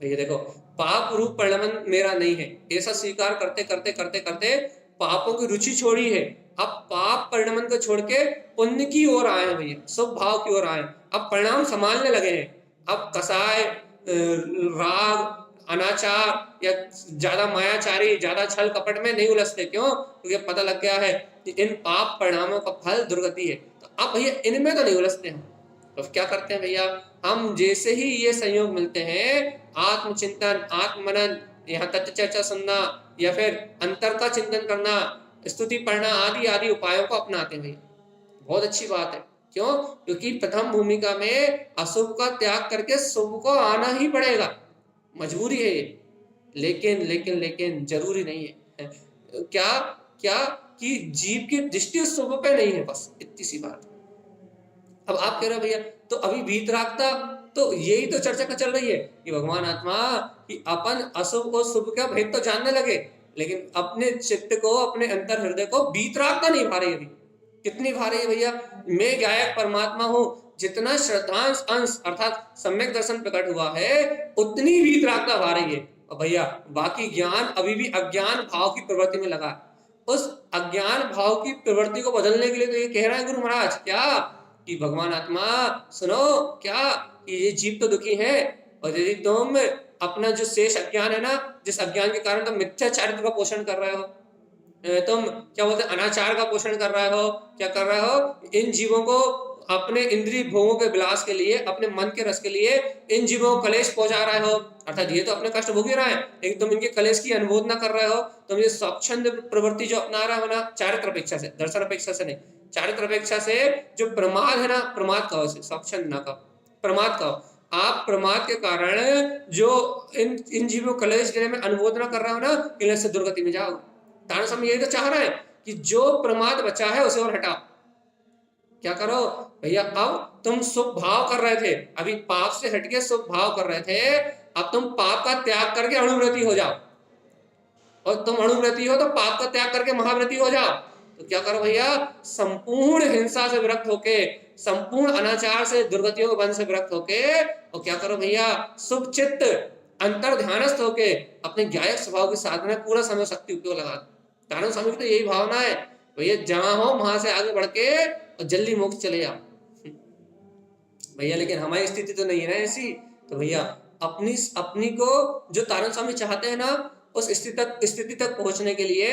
ये देखो, पाप रूप परिणमन मेरा नहीं है, ऐसा स्वीकार करते करते करते करते पापों की रुचि छोड़ी है। अब पाप परिणमन को छोड़ के पुण्य की ओर आए हैं भैया, शुभ भाव की ओर आए। अब परिणाम संभालने लगे हैं। अब कसाय, राग, अनाचार या ज्यादा मायाचारी, ज्यादा छल कपट में नहीं उलझते। क्यों? क्योंकि पता लग गया है कि इन पाप परिणामों का फल दुर्गति है। तो अब भैया इनमें तो नहीं उलझते हम। तो क्या करते हैं भैया? हम जैसे ही ये संयोग मिलते हैं, आत्मचिंतन, आत्मनन, यहाँ तत्व चर्चा सुनना या फिर अंतर का चिंतन करना, स्तुति पढ़ना आदि आदि उपायों को अपनाते हैं। बहुत अच्छी बात है। क्यों? क्योंकि प्रथम भूमिका में अशुभ का त्याग करके शुभ को आना ही पड़ेगा, मजबूरी है ये। लेकिन लेकिन लेकिन जरूरी नहीं है। क्या क्या कि जीव की दृष्टि शुभ पे नहीं है, बस इतनी सी बात। अब आप कह रहे हो भैया तो अभी वीतरागता, तो यही तो चर्चा का चल रही है कि भगवान आत्मा कि अपन अशुभ और शुभ का भेद तो जानने लगे, लेकिन अपने चित्त को, अपने अंतर हृदय को वीतरागता नहीं भा रही। अभी कितनी भा रही है भैया? मैं गायक परमात्मा हूं, जितना श्रद्धांश अंश अर्थात सम्यक दर्शन प्रकट हुआ है उतनी वीतरागता भा रही है। और भैया बाकी ज्ञान अभी भी अज्ञान भाव की प्रवृत्ति में लगा है। उस अज्ञान भाव की प्रवृत्ति को बदलने के लिए तो ये कह रहा है गुरु महाराज क्या, कि भगवान आत्मा सुनो क्या, कि ये जीव तो दुखी है, और यदि तुम अपना जो शेष अज्ञान है ना, जिस अज्ञान के कारण तुम मिथ्या चारित्र का पोषण कर रहे हो, तुम क्या बोलते हैं अनाचार का पोषण कर रहे हो, क्या कर रहे हो, इन जीवों को अपने इंद्रिय भोगों के विलास के लिए, अपने मन के रस के लिए इन जीवों को कलेश पहुंचा रहे हो, अर्थात ये तो अपने कष्ट भोग ही रहे हैं, लेकिन तुम इनके कलेश की अनुमोदना कर रहे हो, तुम ये स्वच्छंद प्रवृत्ति जो अपना रहे हो ना, चारित्र अपेक्षा से, दर्शन अपेक्षा से नहीं, चारित्र अपेक्षा से जो प्रमाद है ना, प्रमाद कहो उसे, स्वच्छंद ना कहो, प्रमाद कहो। आप प्रमाद के कारण जो इन जीवों को कलेश देने में अनुमोदना कर रहे हो ना, इन्हें से दुर्गति में जाओ। तारण स्वामी यही तो चाह रहा है कि जो प्रमाद बचा है उसे और हटाओ। क्या करो भैया, अब तुम शुभ भाव कर रहे थे, अभी पाप से हटके शुभ भाव कर रहे थे, अब तुम पाप का त्याग करके अणुव्रती हो जाओ, और तुम अणुव्रती हो तो पाप का त्याग करके महाव्रती हो जाओ। तो क्या करो भैया, संपूर्ण हिंसा से विरक्त होके, संपूर्ण अनाचार से, दुर्गतियों के बंध से विरक्त होके, और क्या करो भैया, शुभ चित्त अंतर ध्यानस्थ होके अपने ज्ञायक स्वभाव की साधना पूरा समय शक्ति उपयोग लगा दो। तारण स्वामी की तो यही भावना है भैया, जहां हो वहां से आगे बढ़ के और जल्दी मोक्ष चले जाओ भैया, लेकिन हमारी स्थिति तो नहीं है ना ऐसी। तो भैया अपनी अपनी को जो तारण स्वामी चाहते हैं ना, उस स्थिति तक पहुंचने के लिए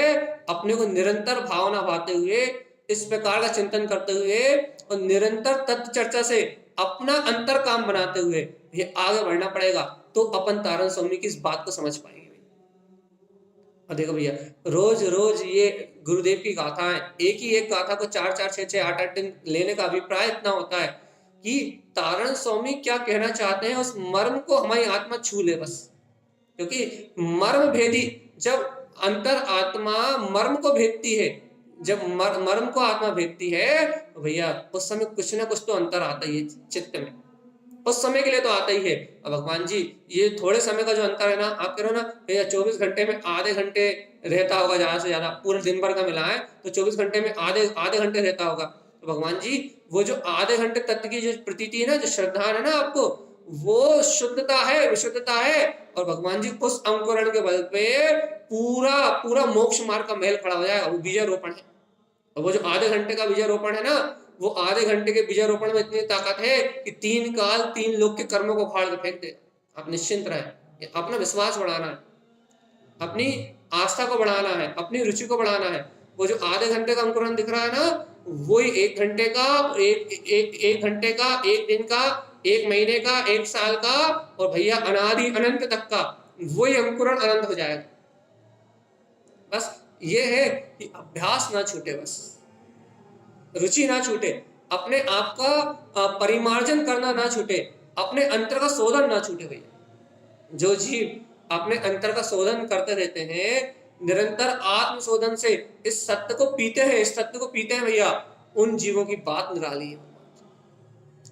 अपने को निरंतर भावना भाते हुए, इस प्रकार का चिंतन करते हुए और निरंतर तत्व चर्चा से अपना अंतर काम बनाते हुए ये आगे बढ़ना पड़ेगा, तो अपन तारण स्वामी की इस बात को समझ पाएंगे। और देखो भैया, रोज रोज ये गुरुदेव की गाथाएं, एक ही एक गाथा को 4-4, 6-6, 8-8 दिन लेने का अभिप्राय इतना होता है कि तारण स्वामी क्या कहना चाहते हैं, उस मर्म को हमारी आत्मा छू ले बस। क्योंकि मर्म भेदी, जब अंतर आत्मा मर्म को भेदती है, जब मर्म को आत्मा भेदती है, तो भैया उस समय कुछ ना कुछ तो अंतर आता ही है चित्त में, उस समय के लिए तो आता ही है। अब भगवान जी ये थोड़े समय का जो अंतर है ना, आप कह रहे हो ना भैया 24 घंटे में आधे घंटे रहता होगा ज्यादा से ज्यादा, पूरे दिन भर का मिला है तो 24 घंटे में आधे घंटे रहता होगा। तो भगवान जी वो जो आधे घंटे तत्व की जो प्रतीति है ना, जो श्रद्धा है ना आपको, वो शुद्धता है, विशुद्धता है, और भगवान जी उस अंकुरण के बल पे पूरा पूरा मोक्ष मार्ग का महल खड़ा हो जाएगा। वो बीजारोपण है, और वो जो आधे घंटे का बीजारोपण है ना, वो आधे घंटे के बीजारोपण में इतनी ताकत है कि 3 काल 3 लोग के कर्मों को उखाड़ के फेंक दे। आप निश्चिंत रहे, अपना विश्वास बढ़ाना है, अपनी आस्था को बढ़ाना है, अपनी रुचि को बढ़ाना है। वो जो आधे घंटे का अंकुरण दिख रहा है ना, वही 1 घंटे का, एक घंटे का, 1 दिन का, 1 महीने का, 1 साल का, और भैया अनादि अनंत तक का वही अंकुरण अनंत हो जाएगा। बस ये है कि अभ्यास ना छूटे, बस रुचि ना छूटे, अपने आप का परिमार्जन करना ना छूटे, अपने अंतर का शोधन ना छूटे। भैया जो जीव अपने अंतर का शोधन करते रहते हैं, निरंतर आत्म शोधन से इस सत्य को पीते हैं, इस सत्य को पीते हैं भैया, उन जीवों की बात निराली है।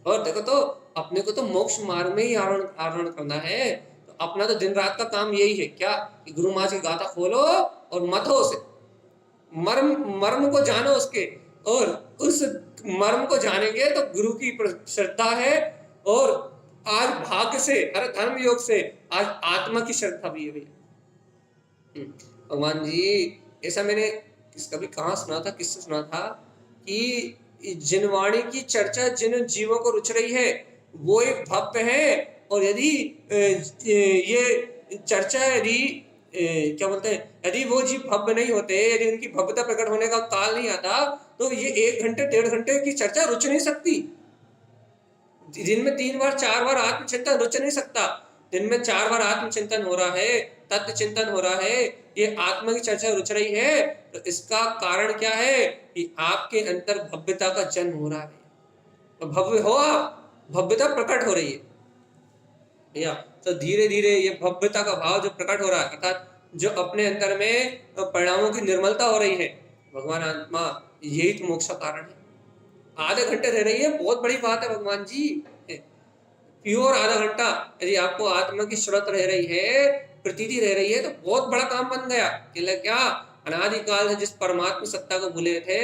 और देखो तो अपने को तो मोक्ष मार्ग में ही आरोहण करना है, तो अपना तो दिन रात का काम यही है क्या, कि गुरु महाराज की गाथा खोलो और मत हो उसे, मर्म को जानो उसके, और उस मर्म को जानेंगे तो गुरु की श्रद्धा है, और आज भाग्य से, अरे धर्म योग से आज आत्मा की श्रद्धा भी है भैया। भगवान जी ऐसा मैंने कभी कहाँ सुना था, किससे सुना था, कि जिनवाणी की चर्चा जिन जीवों को रुच रही है वो एक भव्य है, और यदि ये चर्चा यदि क्या बोलते हैं, यदि वो जीव भव्य नहीं होते, यदि उनकी भव्यता प्रकट होने का काल नहीं आता, तो ये 1 घंटे 1.5 घंटे की चर्चा रुच नहीं सकती। दिन में 3 बार 4 बार आत्मचिंतन रुच नहीं सकता। दिन में 4 बार आत्मचिंतन हो रहा है, तत्व चिंतन हो रहा है, ये आत्मा की चर्चा रुच रही है, तो इसका कारण क्या है, कि आपके अंतर भव्यता का जन्म हो रहा है। तो भव्य हो आप, भव्यता प्रकट हो रही है भैया। तो धीरे धीरे ये भव्यता का भाव जो प्रकट हो रहा है, अर्थात जो अपने अंतर में परिणामों की निर्मलता हो रही है, भगवान आत्मा यही तो मोक्ष का कारण है। आधे घंटे रह रही है, बहुत बड़ी बात है भगवान जी, प्योर आधा घंटा यदि आपको आत्मा की श्रुत रह रही है, प्रतीति रह रही है, तो बहुत बड़ा काम बन गया। क्या अनादिकाल से जिस परमात्मा सत्ता को भूले थे,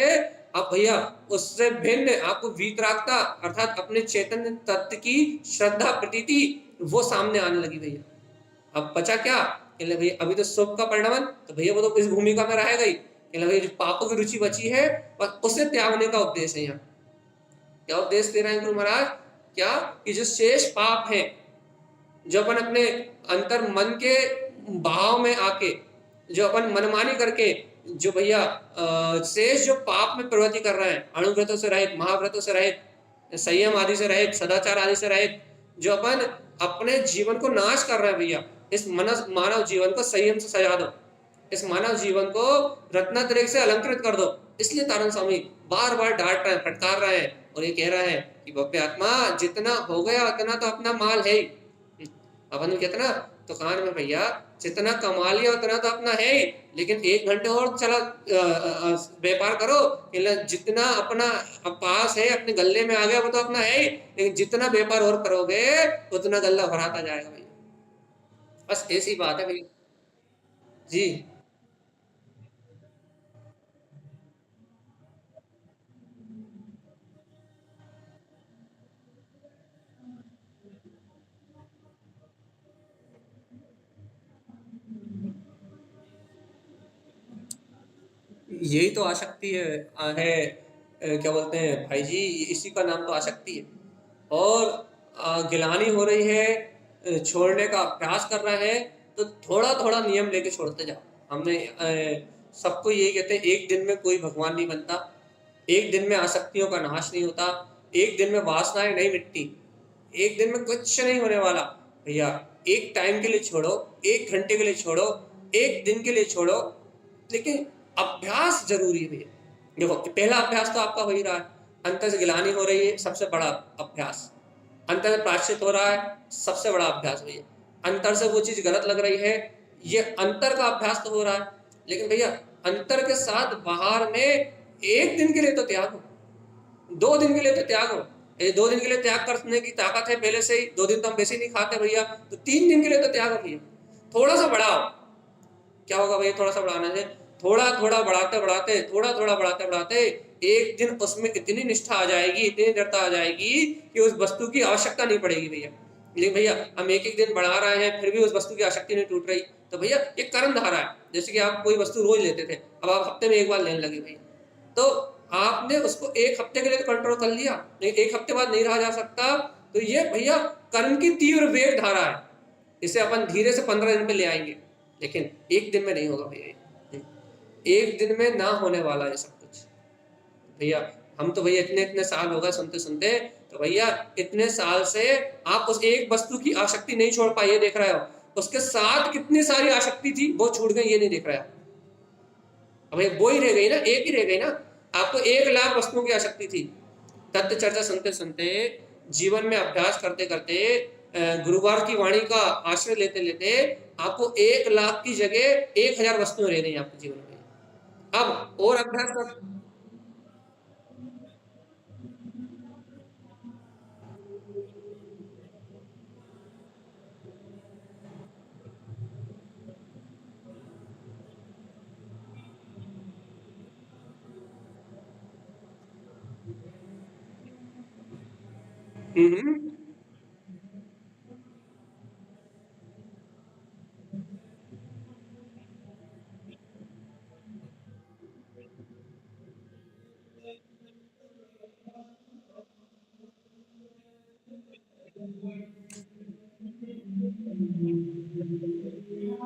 अब भैया उससे भिन्न आपको वीतरागता, अर्थात अपने चैतन्य तत्व की श्रद्धा प्रतीति वो सामने आने लगी भैया। अब बचा क्या, भैया अभी तो शुभ का परिणाम, तो भैया वो तो इस भूमिका में रहेगा ही, कि लगे जो पापों की रुचि बची है बस उसे त्यागने का उपदेश है यहाँ। क्या उपदेश दे रहे हैं गुरु महाराज? क्या कि जो शेष पाप है, जो अपन अपने अंतर मन के भाव में आके जो अपन मनमानी करके जो भैया शेष जो पाप में प्रवृत्ति कर रहे हैं, अणुव्रतों से रहित, महाव्रतों से रहित, संयम आदि से रहित, सदाचार आदि से रहित, जो अपन अपने जीवन को नाश कर रहे हैं भैया, इस मानव जीवन को संयम से सजा दो, इस मानव जीवन को रत्नातिरेक से अलंकृत कर दो। इसलिए तारण स्वामी बार बार डांट रहे हैं, फटकार रहे हैं और ये कह रहे हैं कि भव्य आत्मा जितना हो गया उतना तो अपना माल है ही। अपन कितना तो कान में भैया जितना कमा लिया उतना तो अपना है ही, लेकिन 1 घंटे और चला व्यापार करो, जितना अपना पास है अपने गले में आ गया वो तो अपना है ही, लेकिन जितना व्यापार और करोगे उतना गल्ला भराता जाएगा भैया। बस ऐसी बात है भैया जी। यही तो आसक्ति है, क्या बोलते हैं भाई जी, इसी का नाम तो आसक्ति है। और गिलानी हो रही है, छोड़ने का अभ्यास कर रहे हैं, तो थोड़ा थोड़ा नियम लेके छोड़ते जाओ। हमने सबको यही कहते हैं, एक दिन में कोई भगवान नहीं बनता, एक दिन में आसक्तियों का नाश नहीं होता, एक दिन में वासनाएं नहीं मिटती, एक दिन में कुछ नहीं होने वाला भैया। एक टाइम के लिए छोड़ो, 1 घंटे के लिए छोड़ो, 1 दिन के लिए छोड़ो, लेकिन अभ्यास जरूरी है भैया। देखो पहला अभ्यास तो आपका हो ही रहा है, अंतर से गिलानी हो रही है, सबसे बड़ा अभ्यास। अंतर से प्रायश्चित हो रहा है, सबसे बड़ा अभ्यास भैया। अंतर से वो चीज गलत लग रही है, ये अंतर का अभ्यास तो हो रहा है, लेकिन भैया अंतर के साथ बाहर में 1 दिन के लिए तो त्याग हो, 2 दिन के लिए तो त्याग हो। 2 दिन के लिए त्याग करने की ताकत है पहले से ही, 2 दिन तो हम वैसे ही नहीं खाते भैया, तो 3 दिन के लिए तो त्याग हो भैया। थोड़ा सा बढ़ाओ, क्या होगा भैया थोड़ा सा बढ़ाने से? थोड़ा थोड़ा बढ़ाते बढ़ाते, थोड़ा थोड़ा बढ़ाते बढ़ाते, एक दिन उसमें इतनी निष्ठा आ जाएगी, इतनी दृढ़ता आ जाएगी कि उस वस्तु की आवश्यकता नहीं पड़ेगी भैया। लेकिन भैया हम एक एक दिन बढ़ा रहे हैं फिर भी उस वस्तु की आसक्ति नहीं टूट रही, तो भैया ये कर्म धारा है। जैसे कि आप कोई वस्तु रोज लेते थे, अब आप हफ्ते में एक बार लेने लगे भैया, तो आपने उसको 1 हफ्ते के लिए तो कंट्रोल कर लिया, लेकिन 1 हफ्ते बाद नहीं रहा जा सकता। तो ये भैया कर्म की तीव्र वेग धारा है, इसे अपन धीरे से 15 दिन पे ले आएंगे, लेकिन 1 दिन में नहीं होगा भैया। 1 दिन में ना होने वाला है सब कुछ भैया। हम तो भैया इतने इतने साल हो गए सुनते सुनते, तो भैया इतने साल से आप उस एक वस्तु की आसक्ति नहीं छोड़ पाए, ये देख रहे हो, उसके साथ कितनी सारी आसक्ति थी वो छूट गई, ये नहीं देख रहे हो। अब वो ही रह गई ना, एक ही रह गई ना। आपको 1 लाख वस्तुओं की आसक्ति थी, तत्व चर्चा सुनते सुनते, जीवन में अभ्यास करते करते, गुरुवार की वाणी का आश्रय लेते लेते, आपको 1 लाख की जगह 1000 वस्तुएं रह गई आपके जीवन में। अब और अभ्यास कर। हम्म।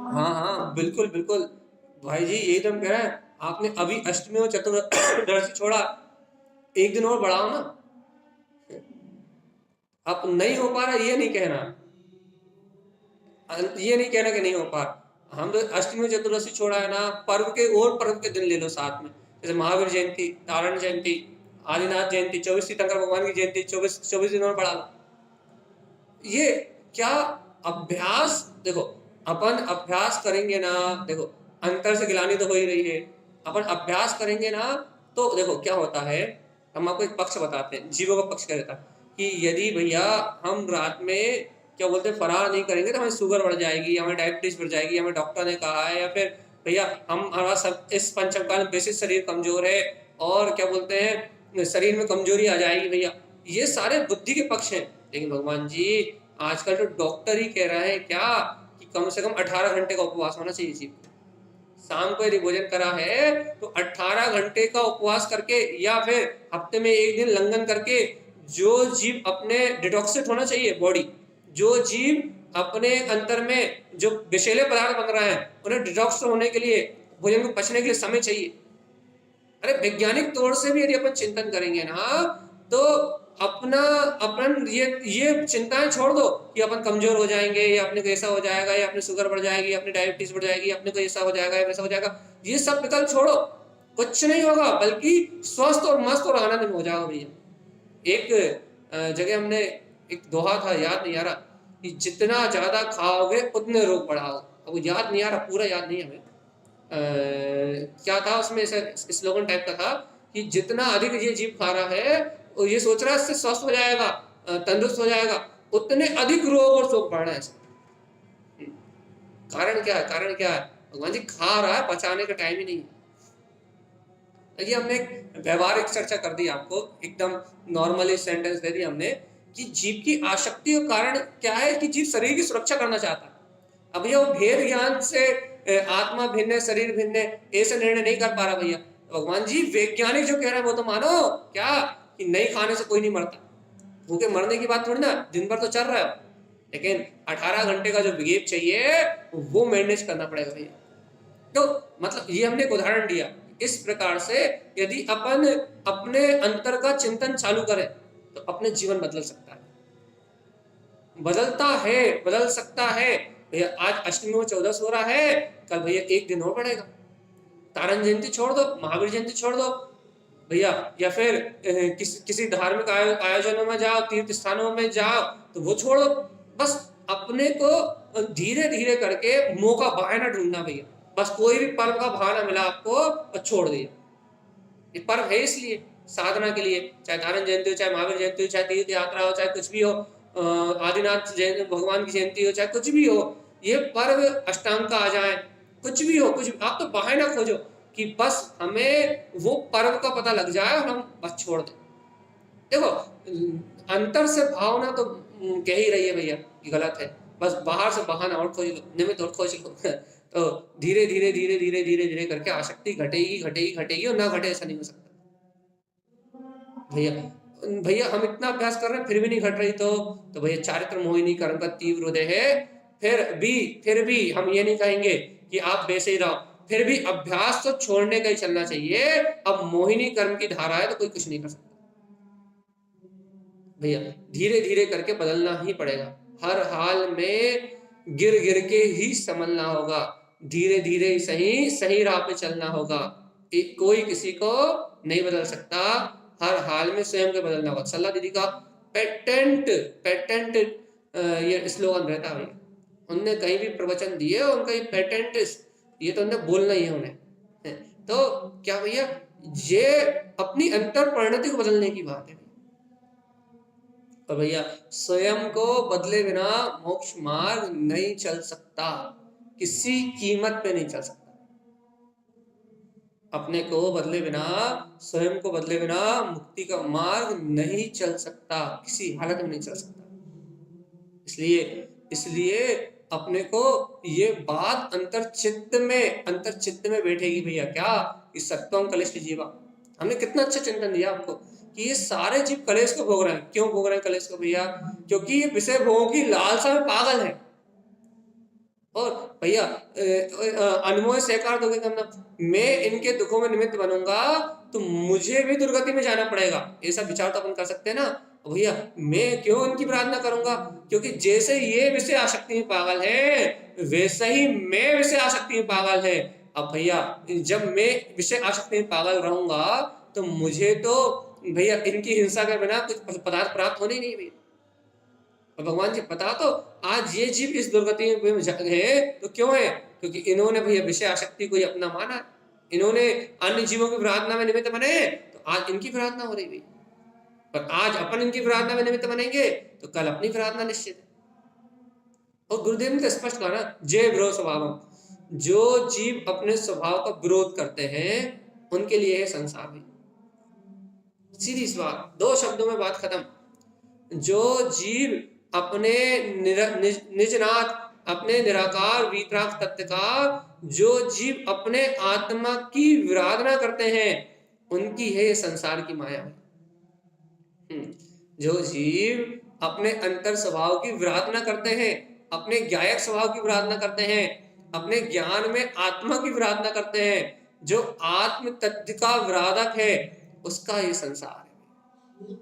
हाँ हाँ बिल्कुल बिल्कुल भाई जी, यही तो हम कह रहे हैं। आपने अभी अष्टमी और चतुर्दशी छोड़ा, 1 दिन और बढ़ाओ ना। आप नहीं हो पा रहा ये नहीं कहना, ये नहीं कहना कि नहीं हो पा रहा। हम तो अष्टमी चतुर्दशी छोड़ा है ना, पर्व के और पर्व के दिन ले लो साथ में, जैसे महावीर जयंती, नारायण जयंती, आदिनाथ जयंती, 24 तीर्थंकर भगवान की जयंती, 24 दिन और बढ़ा लो। ये क्या अभ्यास, देखो अपन अभ्यास करेंगे ना, देखो अंतर से गिलानी तो हो ही रही है, अपन अभ्यास करेंगे ना, तो देखो क्या होता है। हम आपको एक पक्ष बताते हैं, जीवों का पक्ष क्या रहता है कि यदि भैया हम रात में क्या बोलते हैं फरार नहीं करेंगे तो हमें शुगर बढ़ जाएगी, हमें डायबिटीज बढ़ जाएगी, हमें डॉक्टर ने कहा है, या फिर भैया हम हमारा सब इस पंचमकाल बेसिस शरीर कमजोर है, और क्या बोलते हैं शरीर में कमजोरी आ जाएगी भैया। ये सारे बुद्धि के पक्ष हैं, लेकिन भगवान जी आजकल तो डॉक्टर ही कह रहा है क्या कि कम से कम 18 घंटे का उपवास होना चाहिए जी, शाम को यदि भोजन करा है तो 18 घंटे का उपवास करके या फिर हफ्ते में एक दिन लंघन करके जो जीव अपने डिटॉक्सिट होना चाहिए बॉडी, जो जीव अपने अंतर में जो विषैले पदार्थ बन रहे हैं उन्हें डिटॉक्स होने के लिए, भोजन को पचने के लिए समय चाहिए। अरे वैज्ञानिक तौर से भी यदि अपन चिंतन करेंगे ना तो अपना अपन ये चिंताएं छोड़ दो कि अपन कमजोर हो जाएंगे या अपने को ऐसा हो जाएगा या अपनी शुगर बढ़ जाएगी, अपनी डायबिटीज बढ़ जाएगी, अपने को ऐसा हो जाएगा या वैसा हो जाएगा, ये सब विकल्प छोड़ो, कुछ नहीं होगा, बल्कि स्वस्थ और मस्त और आनंद में हो जाओ भैया। एक जगह हमने एक दोहा था, याद नहीं आ रहा, कि जितना ज्यादा खाओगे उतने रोग बढ़ाओ। अब याद नहीं आ रहा, पूरा याद नहीं हमें क्या था उसमें, ऐसा स्लोगन टाइप का था कि जितना अधिक ये जीव खा रहा है और ये सोच रहा है इससे स्वस्थ हो जाएगा, तंदुरुस्त हो जाएगा, उतने अधिक रोग और शोक बढ़ रहे हैं। कारण क्या है? कारण क्या है? भगवान जी खा रहा है, पचाने का टाइम ही नहीं है। ये हमने एक व्यवहारिक चर्चा कर दी आपको, एकदम नॉर्मली सेंटेंस दे दी हमने कि जीव की आसक्ति का कारण क्या है कि जीव शरीर की सुरक्षा करना चाहता है। अब ये वो भेद ज्ञान से आत्मा भिन्न है, शरीर भिन्न है, ऐसे निर्णय नहीं कर पा रहा भैया। भगवान जी वैज्ञानिक जो कह रहे हैं वो तो मानो, क्या कि नहीं खाने से कोई नहीं मरता, भूखे मरने की बात थोड़ी ना, दिन भर तो चल रहा है, लेकिन 18 घंटे का जो गैप चाहिए वो मैनेज करना पड़ेगा भैया। तो मतलब ये हमने एक उदाहरण दिया, इस प्रकार से यदि अपन अपने अंतर का चिंतन चालू करें तो अपने जीवन बदल सकता है, बदलता है, बदल सकता है भैया। आज अष्टमी में 14 हो रहा है, कल भैया एक दिन और बढ़ेगा, तारण जयंती छोड़ दो, महावीर जयंती छोड़ दो भैया, या फिर किसी धार्मिक आयोजनों में जाओ, तीर्थ स्थानों में जाओ तो वो छोड़ दो। बस अपने को धीरे धीरे करके मौका बहाना ढूंढना भैया, बस कोई भी पर्व का बहाना मिला आपको और छोड़ दिया। ये पर्व है इसलिए साधना के लिए, चाहे तारण जयंती हो, चाहे महावीर जयंती हो, चाहे तीर्थ यात्रा हो, चाहे कुछ भी हो, आदिनाथ भगवान की जयंती हो, चाहे कुछ भी हो, ये पर्व अष्टांग का आ जाए, कुछ भी हो, कुछ भी, आप तो बहाना खोजो कि बस हमें वो पर्व का पता लग जाए और हम बस छोड़ दें। देखो अंतर से भावना तो कह ही रही है भैया कि गलत है, बस बाहर से बहाना और खोज लो, निमित्त और खोज लो तो धीरे धीरे धीरे धीरे धीरे धीरे करके आसक्ति घटेगी घटेगी घटेगी और ना घटे ऐसा नहीं हो सकता भैया। भैया हम इतना अभ्यास कर रहे हैं फिर भी नहीं घट रही तो भैया चारित्र मोहिनी कर्म का तीव्र उदय है। फिर भी हम ये नहीं कहेंगे कि आप वैसे ही रहो, फिर भी अभ्यास तो छोड़ने का ही चलना चाहिए। अब मोहिनी कर्म की धारा है तो कोई कुछ नहीं कर सकता भैया, धीरे धीरे करके बदलना ही पड़ेगा, हर हाल में गिर गिर के ही संभलना होगा, धीरे धीरे सही सही राह पे चलना होगा। कोई किसी को नहीं बदल सकता, हर हाल में स्वयं को बदलना होगा। सल्ला दीदी का पेटेंट ये स्लोगन रहता है भैया, उनने कहीं भी प्रवचन दिए उनका ये पेटेंट, ये तो उन्हें बोलना ही है उन्हें। तो क्या भैया, ये अपनी अंतर परिणति को बदलने की बात है। तो भैया स्वयं को बदले बिना मोक्ष मार्ग नहीं चल सकता, किसी कीमत पे नहीं चल सकता। अपने को बदले बिना, स्वयं को बदले बिना मुक्ति का मार्ग नहीं चल सकता, किसी हालत में नहीं चल सकता। इसलिए अपने को ये बात अंतर चित्त में बैठेगी भैया, क्या कि सत्वम कलिष्ठ जीवा। हमने कितना अच्छा चिंतन दिया आपको कि ये सारे जीव कलेश को भोग रहे हैं। क्यों भोग रहे हैं कलेश को भैया? क्योंकि ये विषय भोगों की लालसा में पागल है। और भैया अनमोल सहकार दोगे करना, मैं इनके दुखों में निमित्त बनूंगा तो मुझे भी दुर्गति में जाना पड़ेगा, ऐसा विचार तो अपन कर सकते हैं ना। भैया मैं क्यों इनकी प्रार्थना करूंगा? क्योंकि जैसे ये विषय आसक्ति में पागल है वैसे ही मैं विषय आसक्ति में पागल है। अब भैया जब मैं विषय आसक्ति में पागल रहूंगा तो मुझे तो भैया इनकी हिंसा के बिना कुछ पदार्थ प्राप्त होने नहीं भैया। और भगवान जी पता तो आज ये जीव इस दुर्गति में है तो क्यों है? क्योंकि इन्होंने भैया विषय आसक्ति को अपना माना, इन्होंने अन्य जीवों की प्रार्थना में निमित्त बने तो आज इनकी प्रार्थना हो रही भैया। पर आज अपन इनकी प्रार्थना में निमित्त बनेंगे तो कल अपनी प्रार्थना निश्चित है। और गुरुदेव ने तो स्पष्ट कहा ना, जय विरोध स्वभावम, जो जीव अपने स्वभाव का विरोध करते हैं उनके लिए है संसार भी। सीधी सी बात, दो शब्दों में बात खत्म। जो जीव अपने निजनाथ, अपने निराकार वीतराग तत्व का जो जीव अपने आत्मा की विराधना करते हैं उनकी है ये संसार की माया। जो जीव अपने अंतर स्वभाव की विराधना करते हैं, अपने ज्ञायक स्वभाव की विराधना करते हैं, अपने ज्ञान में आत्मा की विराधना करते हैं, जो आत्म तत्व का विराधक है उसका ये संसार है।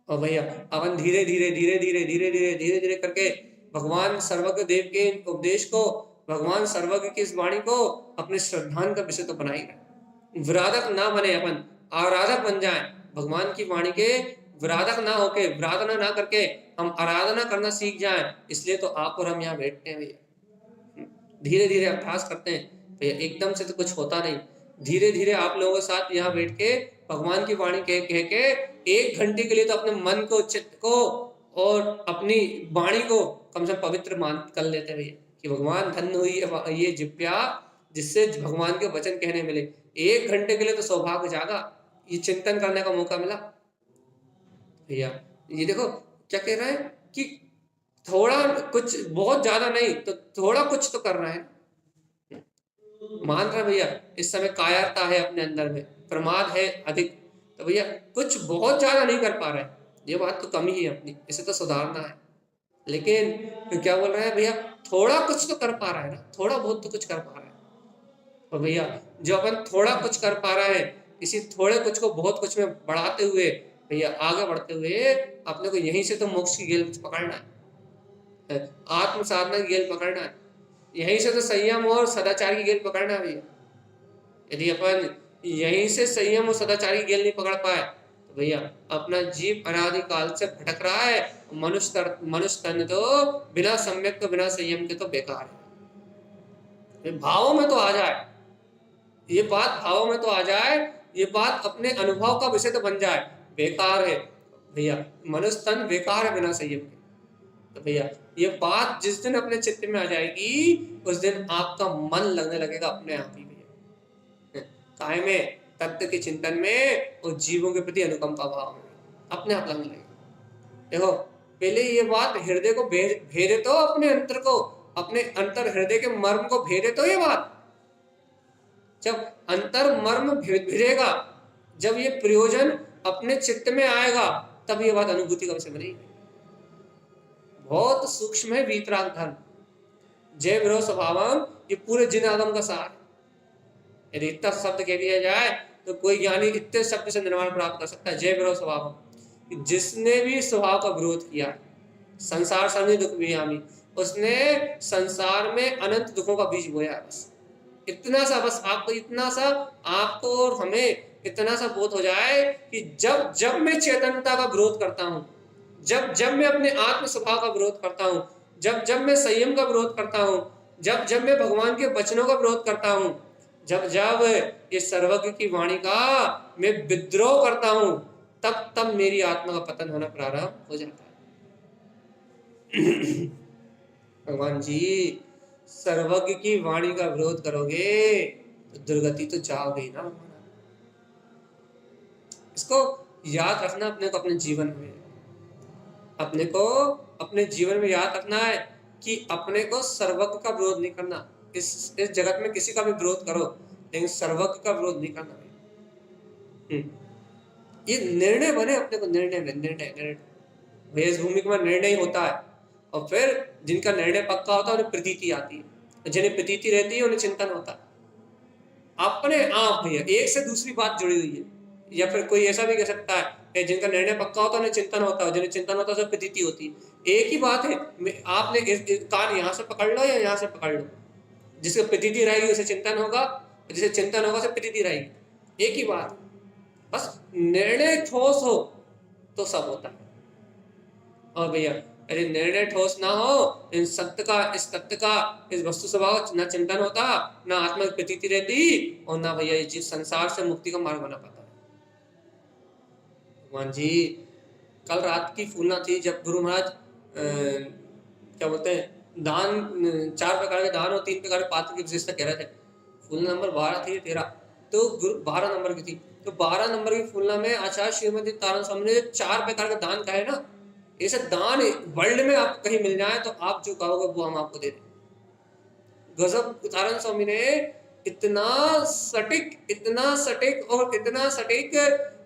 और भैया अपन धीरे धीरे धीरे धीरे धीरे धीरे धीरे धीरे करके भगवान सर्वज्ञ देव के उपदेश को, भगवान सर्वज्ञ की इस वाणी को अपने श्रद्धान का विषय तो बना ही रहे। विराधक ना बने, अपन आराधक बन जाए। भगवान की वाणी के विराधक ना होके, विराधना ना करके हम आराधना करना सीख जाएं। इसलिए तो आप और हम यहाँ बैठते हैं भैया, धीरे धीरे अभ्यास करते हैं भैया, एकदम से तो कुछ होता नहीं। धीरे धीरे आप लोगों के साथ यहाँ बैठ के भगवान की वाणी कह कह के 1 घंटे के लिए तो अपने मन को, चित्त को और अपनी वाणी को कम से कम पवित्र मान कर लेते हैं भैया कि भगवान धन्य हुई ये जिह्वा जिससे भगवान के वचन कहने मिले। 1 घंटे के लिए तो सौभाग्य जागा, ये चिंतन करने का मौका मिला भैया। ये देखो क्या कह रहा है कि थोड़ा कुछ, बहुत ज्यादा नहीं तो थोड़ा कुछ तो कर रहा है। मान रहा भैया इस समय कायरता है अपने अंदर में, प्रमाद है अधिक, तो भैया कुछ बहुत ज्यादा नहीं कर पा रहे, ये बात तो कमी ही है अपनी, इसे तो सुधारना है। लेकिन फिर क्या बोल रहा है भैया, थोड़ा कुछ तो कर पा रहा है ना, थोड़ा बहुत तो कुछ कर पा रहा है। और भैया जो अपन थोड़ा कुछ कर पा रहा है, इसी थोड़े कुछ को बहुत कुछ में बढ़ाते हुए भैया आगे बढ़ते हुए अपने को यहीं से तो मोक्ष की गेल पकड़ना है, आत्म साधना की गेल पकड़ना है, यहीं से तो संयम और सदाचार की गेल पकड़ना है भैया। यदि अपन यहीं से संयम और सदाचार की गेल नहीं पकड़ पाए तो भैया अपना जीव अनादि काल से भटक रहा है। मनुष्य तन तो बिना सम्यक तो बिना संयम के तो बेकार है। भावों में तो आ जाए, ये बात भावों में तो आ जाए, ये बात अपने अनुभव का विषय तो बन जाए, बेकार है भैया, मनुष्य तन बेकार है बिना संयम के। तो भैया ये बात जिस दिन अपने चित्त में आ जाएगी उस दिन आपका मन लगने लगेगा अपने आप ही भैया, काय में, तत्व के चिंतन में और जीवों के प्रति अनुकंपा भाव में अपने आप लगने लगेगा। देखो पहले ये बात हृदय को भेदे तो, अपने अंतर को, अपने अंतर हृदय के मर्म को भेदे तो, ये बात जब अंतर मर्म भिड़ेगा, जब ये प्रयोजन अपने चित्त में आएगा तब ये बात अनुभूति का विषय बनेगी। बहुत सूक्ष्म है वीतराग धर्म, जय विरोध स्वभावम, ये पूरे जिन आगम का सार है। यदि इतना शब्द कह दिया जाए तो कोई ज्ञानी इतने शब्द से निर्माण प्राप्त कर सकता है। जय विरोध स्वभावम, जिसने भी स्वभाव का विरोध किया, संसार सर्वि दुख वियामी, उसने संसार में अनंत दुखों का बीज बोया। बस इतना सा, बस आपको इतना सा, आपको और हमें इतना सा बोध हो जाए कि जब जब मैं चेतनता का विरोध करता हूं, जब जब मैं अपने आत्म स्वभाव का विरोध करता हूं, जब जब मैं संयम का विरोध करता हूं, जब जब मैं भगवान के वचनों का विरोध करता हूं, जब जब ये सर्वज्ञ की वाणी का मैं विद्रोह करता हूं, तब तब मेरी आत्मा का पतन होना प्रारंभ हो जाता है। भगवान जी सर्वज्ञ की वाणी का विरोध करोगे तो दुर्गति तो जाओगे ना। इसको याद रखना अपने को, अपने जीवन में, अपने को अपने जीवन में याद रखना है कि अपने को सर्वज्ञ का विरोध नहीं करना। इस जगत में किसी का भी विरोध करो लेकिन सर्वज्ञ का विरोध नहीं करना। ये निर्णय बने अपने को, निर्णय भेष भूमि में निर्णय होता है, और फिर जिनका निर्णय पक्का होता है उन्हें प्रतीति आती है, जिन्हें प्रतीति रहती है उन्हें चिंतन होता है। अपने आप भैया एक से दूसरी बात जुड़ी हुई है, या फिर कोई ऐसा भी कह सकता है कि जिनका निर्णय पक्का होता है उन्हें चिंतन होता है, जिन्हें चिंतन होता है उसे प्रतीति होती है। एक ही बात है, आपने कान यहाँ से पकड़ लो या यहाँ से पकड़ लो, जिसको प्रतीति रहेगी उसे चिंतन होगा, जिसे चिंतन होगा उसे प्रतीति रहेगी। एक ही बात, बस निर्णय ठोस हो तो सब होता है। और भैया यदि निर्णय ठोस ना हो, इन सत्य का, इस तत्व का, इस वस्तु स्वभाव ना चिंतन होता, ना आत्मा की प्रतीति रहती, और ना भैया ये संसार से मुक्ति का मार्ग बना पाता। भगवान जी कल रात की फूलना थी, जब गुरु महाराज क्या बोलते हैं, दान 4 प्रकार के दान और 3 प्रकार के पात्र की विशेषता कह रहे थे। फूलना नंबर 12 थी, 13 तो 12 नंबर की थी, तो 12 नंबर की फूलना में आचार्य श्रीमती तारण स्वामी ने 4 प्रकार का दान कहा है ना। ऐसे दान वर्ल्ड में आपको कहीं मिल जाए तो आप जो कहोगे वो हम आपको दे दें। गजब तारण स्वामी ने इतना सटीक और इतना सटीक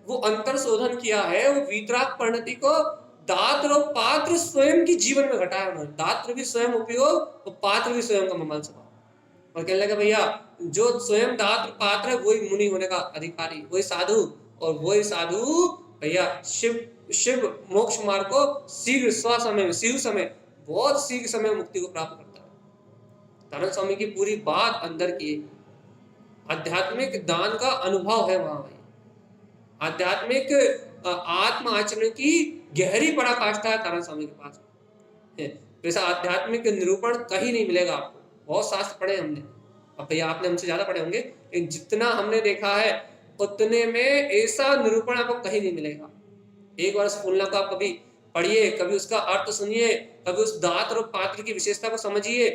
वो अंतर शोधन किया है, वो वीतराग परिणति को दात्र और पात्र स्वयं की जीवन में घटाया उन्होंने। दात्र भी स्वयं उपयोग और पात्र भी स्वयं का ममल स्वभाव। और कहने लगा भैया जो स्वयं दात्र पात्र है वही मुनि होने का अधिकारी, वही साधु, और वही साधु भैया शिव मोक्ष मार्ग को शीघ्र शीघ्र समय बहुत शीघ्र समय मुक्ति को प्राप्त करता है। तारण स्वामी की पूरी बात अंदर की आध्यात्मिक दान का अनुभव है वहां भाई। आध्यात्मिक आत्म आचरण की गहरी पराकाष्ठा है तारण स्वामी के पास। वैसा आध्यात्मिक निरूपण कहीं नहीं मिलेगा आपको। बहुत शास्त्र पढ़े हमने, अब भैया आपने हमसे ज्यादा पढ़े होंगे, लेकिन जितना हमने देखा है उतने में ऐसा निरूपण आपको कहीं नहीं मिलेगा। एक बार फूलना को आप कभी पढ़िए, कभी उसका अर्थ सुनिए, कभी उस दात्र और पात्र की विशेषता को समझिए,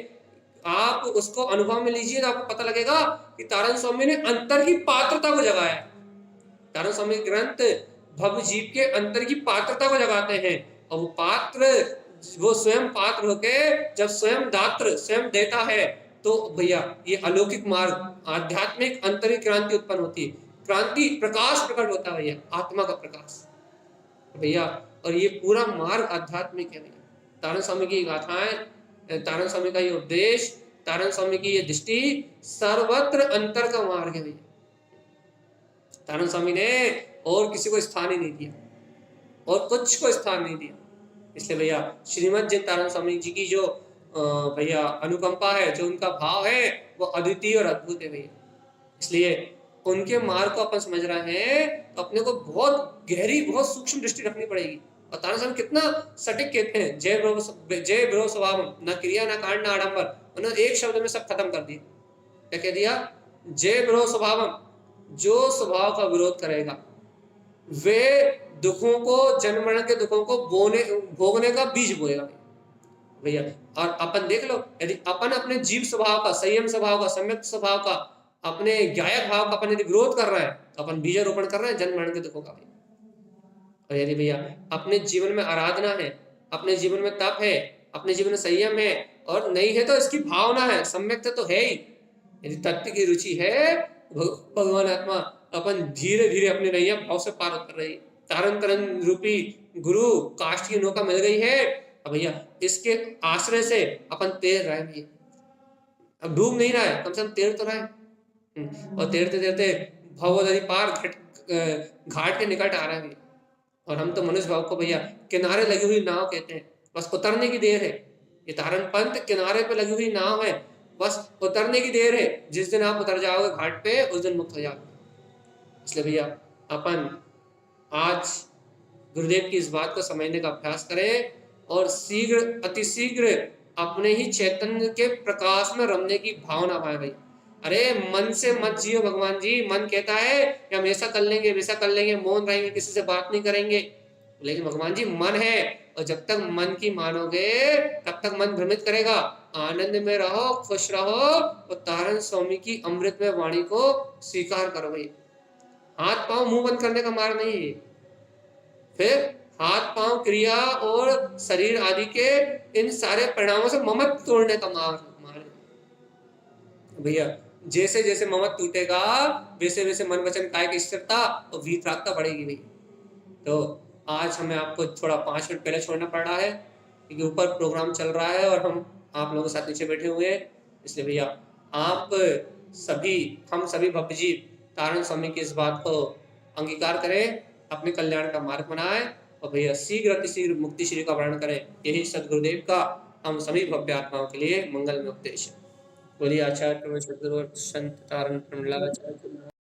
आप उसको अनुभव में लीजिए तो आपको पता लगेगा कि तारण स्वामी ने अंतर की पात्रता को जगाया। तारण स्वामी ग्रंथ भव जीव के अंतर की पात्रता को जगाते हैं, और वो पात्र वो स्वयं पात्र होके जब स्वयं दात्र स्वयं देता है तो भैया ये अलौकिक मार्ग आध्यात्मिक अंतरिक क्रांति उत्पन्न होती है। क्रांति प्रकाश प्रकट होता है भैया, आत्मा का प्रकाश भैया। और ये पूरा मार्ग आध्यात्मिक है भैया। तारण स्वामी की गाथाएं, तारण स्वामी का ये उपदेश, तारण स्वामी की ये दृष्टि सर्वत्र अंतर का मार्ग है भैया। तारण स्वामी ने और किसी को स्थान ही नहीं दिया और कुछ को स्थान नहीं दिया। इसलिए भैया श्रीमद जिन तारण स्वामी जी की जो भैया अनुकंपा है, जो उनका भाव है, वो अद्वितीय और अद्भुत है भैया। इसलिए उनके मार्ग को अपन समझ रहे हैं तो अपने को बहुत गहरी बहुत सूक्ष्म दृष्टि रखनी पड़ेगी। और तारण स्वामी कितना सटीक कहते हैं, जय ब्रो स्वभाव न क्रिया न कांड न आडंबर। उन्होंने एक शब्द में सब खत्म कर दिया। क्या कह दिया? जय ब्रो स्वभाव, जो स्वभाव का विरोध करेगा वे दुखों को, जन्म मरण के दुखों को भोगने का बीज बोएगा भैया। और अपन देख लो, यदि अपन अपने जीव स्वभाव का, संयम स्वभाव का, सम्यक स्वभाव का, अपने गायक भाव का अपन यदि विरोध कर रहे हैं तो अपन बीजारोपण कर रहे हैं जन्म मरण के दुखों का। और यदि भैया अपने जीवन में आराधना है, अपने जीवन में तप है, अपने जीवन में संयम है, और नहीं है तो इसकी भावना है, सम्यकता तो है ही, यदि तत्व की रुचि है, भगवान आत्मा अपन धीरे धीरे अपने नैया भाव से पार उतर रही। तारण तरण रूपी गुरु काष्ठ की नौका मिल गई है। अब भैया इसके आश्रय से अपन तैर रहे हैं। अब डूब नहीं रहा है, कम से कम तैर तो रहे हैं। और तैरते तैरते भवनदी पार घाट के निकट आ रहे हैं। और हम तो मनुष्य भाव को भैया किनारे लगी हुई नाव कहते हैं, बस उतरने की देर है। ये तारण पंथ किनारे पे लगी हुई नाव है, बस उतरने की देर है। जिस दिन आप उतर जाओगे घाट पे उस दिन मुक्त हो जाओगे। इसलिए भैया अपन आज गुरुदेव की इस बात को समझने का अभ्यास करें और शीघ्र अतिशीघ्र अपने ही चैतन्य के प्रकाश में रमने की भावना पाए भाई। अरे मन से मत जियो भगवान जी। मन कहता है कि हम ऐसा कर लेंगे वैसा कर लेंगे, मौन रहेंगे, किसी से बात नहीं करेंगे, लेकिन भगवान जी मन है, और जब तक मन की मानोगे तब तक मन भ्रमित करेगा। आनंद में रहो, खुश रहो, और तारण स्वामी की अमृतमय वाणी को स्वीकार करो भाई। हाथ पांव मुंह बंद करने का मार्ग नहीं है। फिर हाथ पांव क्रिया और शरीर आदि के इन सारे परिणामों से ममत तोड़ने का मार्ग भैया। जैसे जैसे ममत टूटेगा वैसे वैसे मन वचन काया की स्थिरता और वीतरागता बढ़ेगी भैया। तो आज हमें आपको थोड़ा 5 मिनट पहले छोड़ना पड़ रहा है क्योंकि ऊपर प्रोग्राम चल रहा है और आप लोगों के साथ नीचे बैठे हुए हैं। इसलिए भैया आप सभी, हम सभी भक्तजी तारण स्वामी की इस बात को अंगीकार करें, अपने कल्याण का मार्ग बनाएं, और भैया शीघ्र अतिशीघ्र मुक्ति श्री का वर्णन करें। यही सदगुरुदेव का हम सभी भव्य आत्माओं के लिए मंगल में उपदेश है। बोलिए आचार्य प्रवचन संत तारण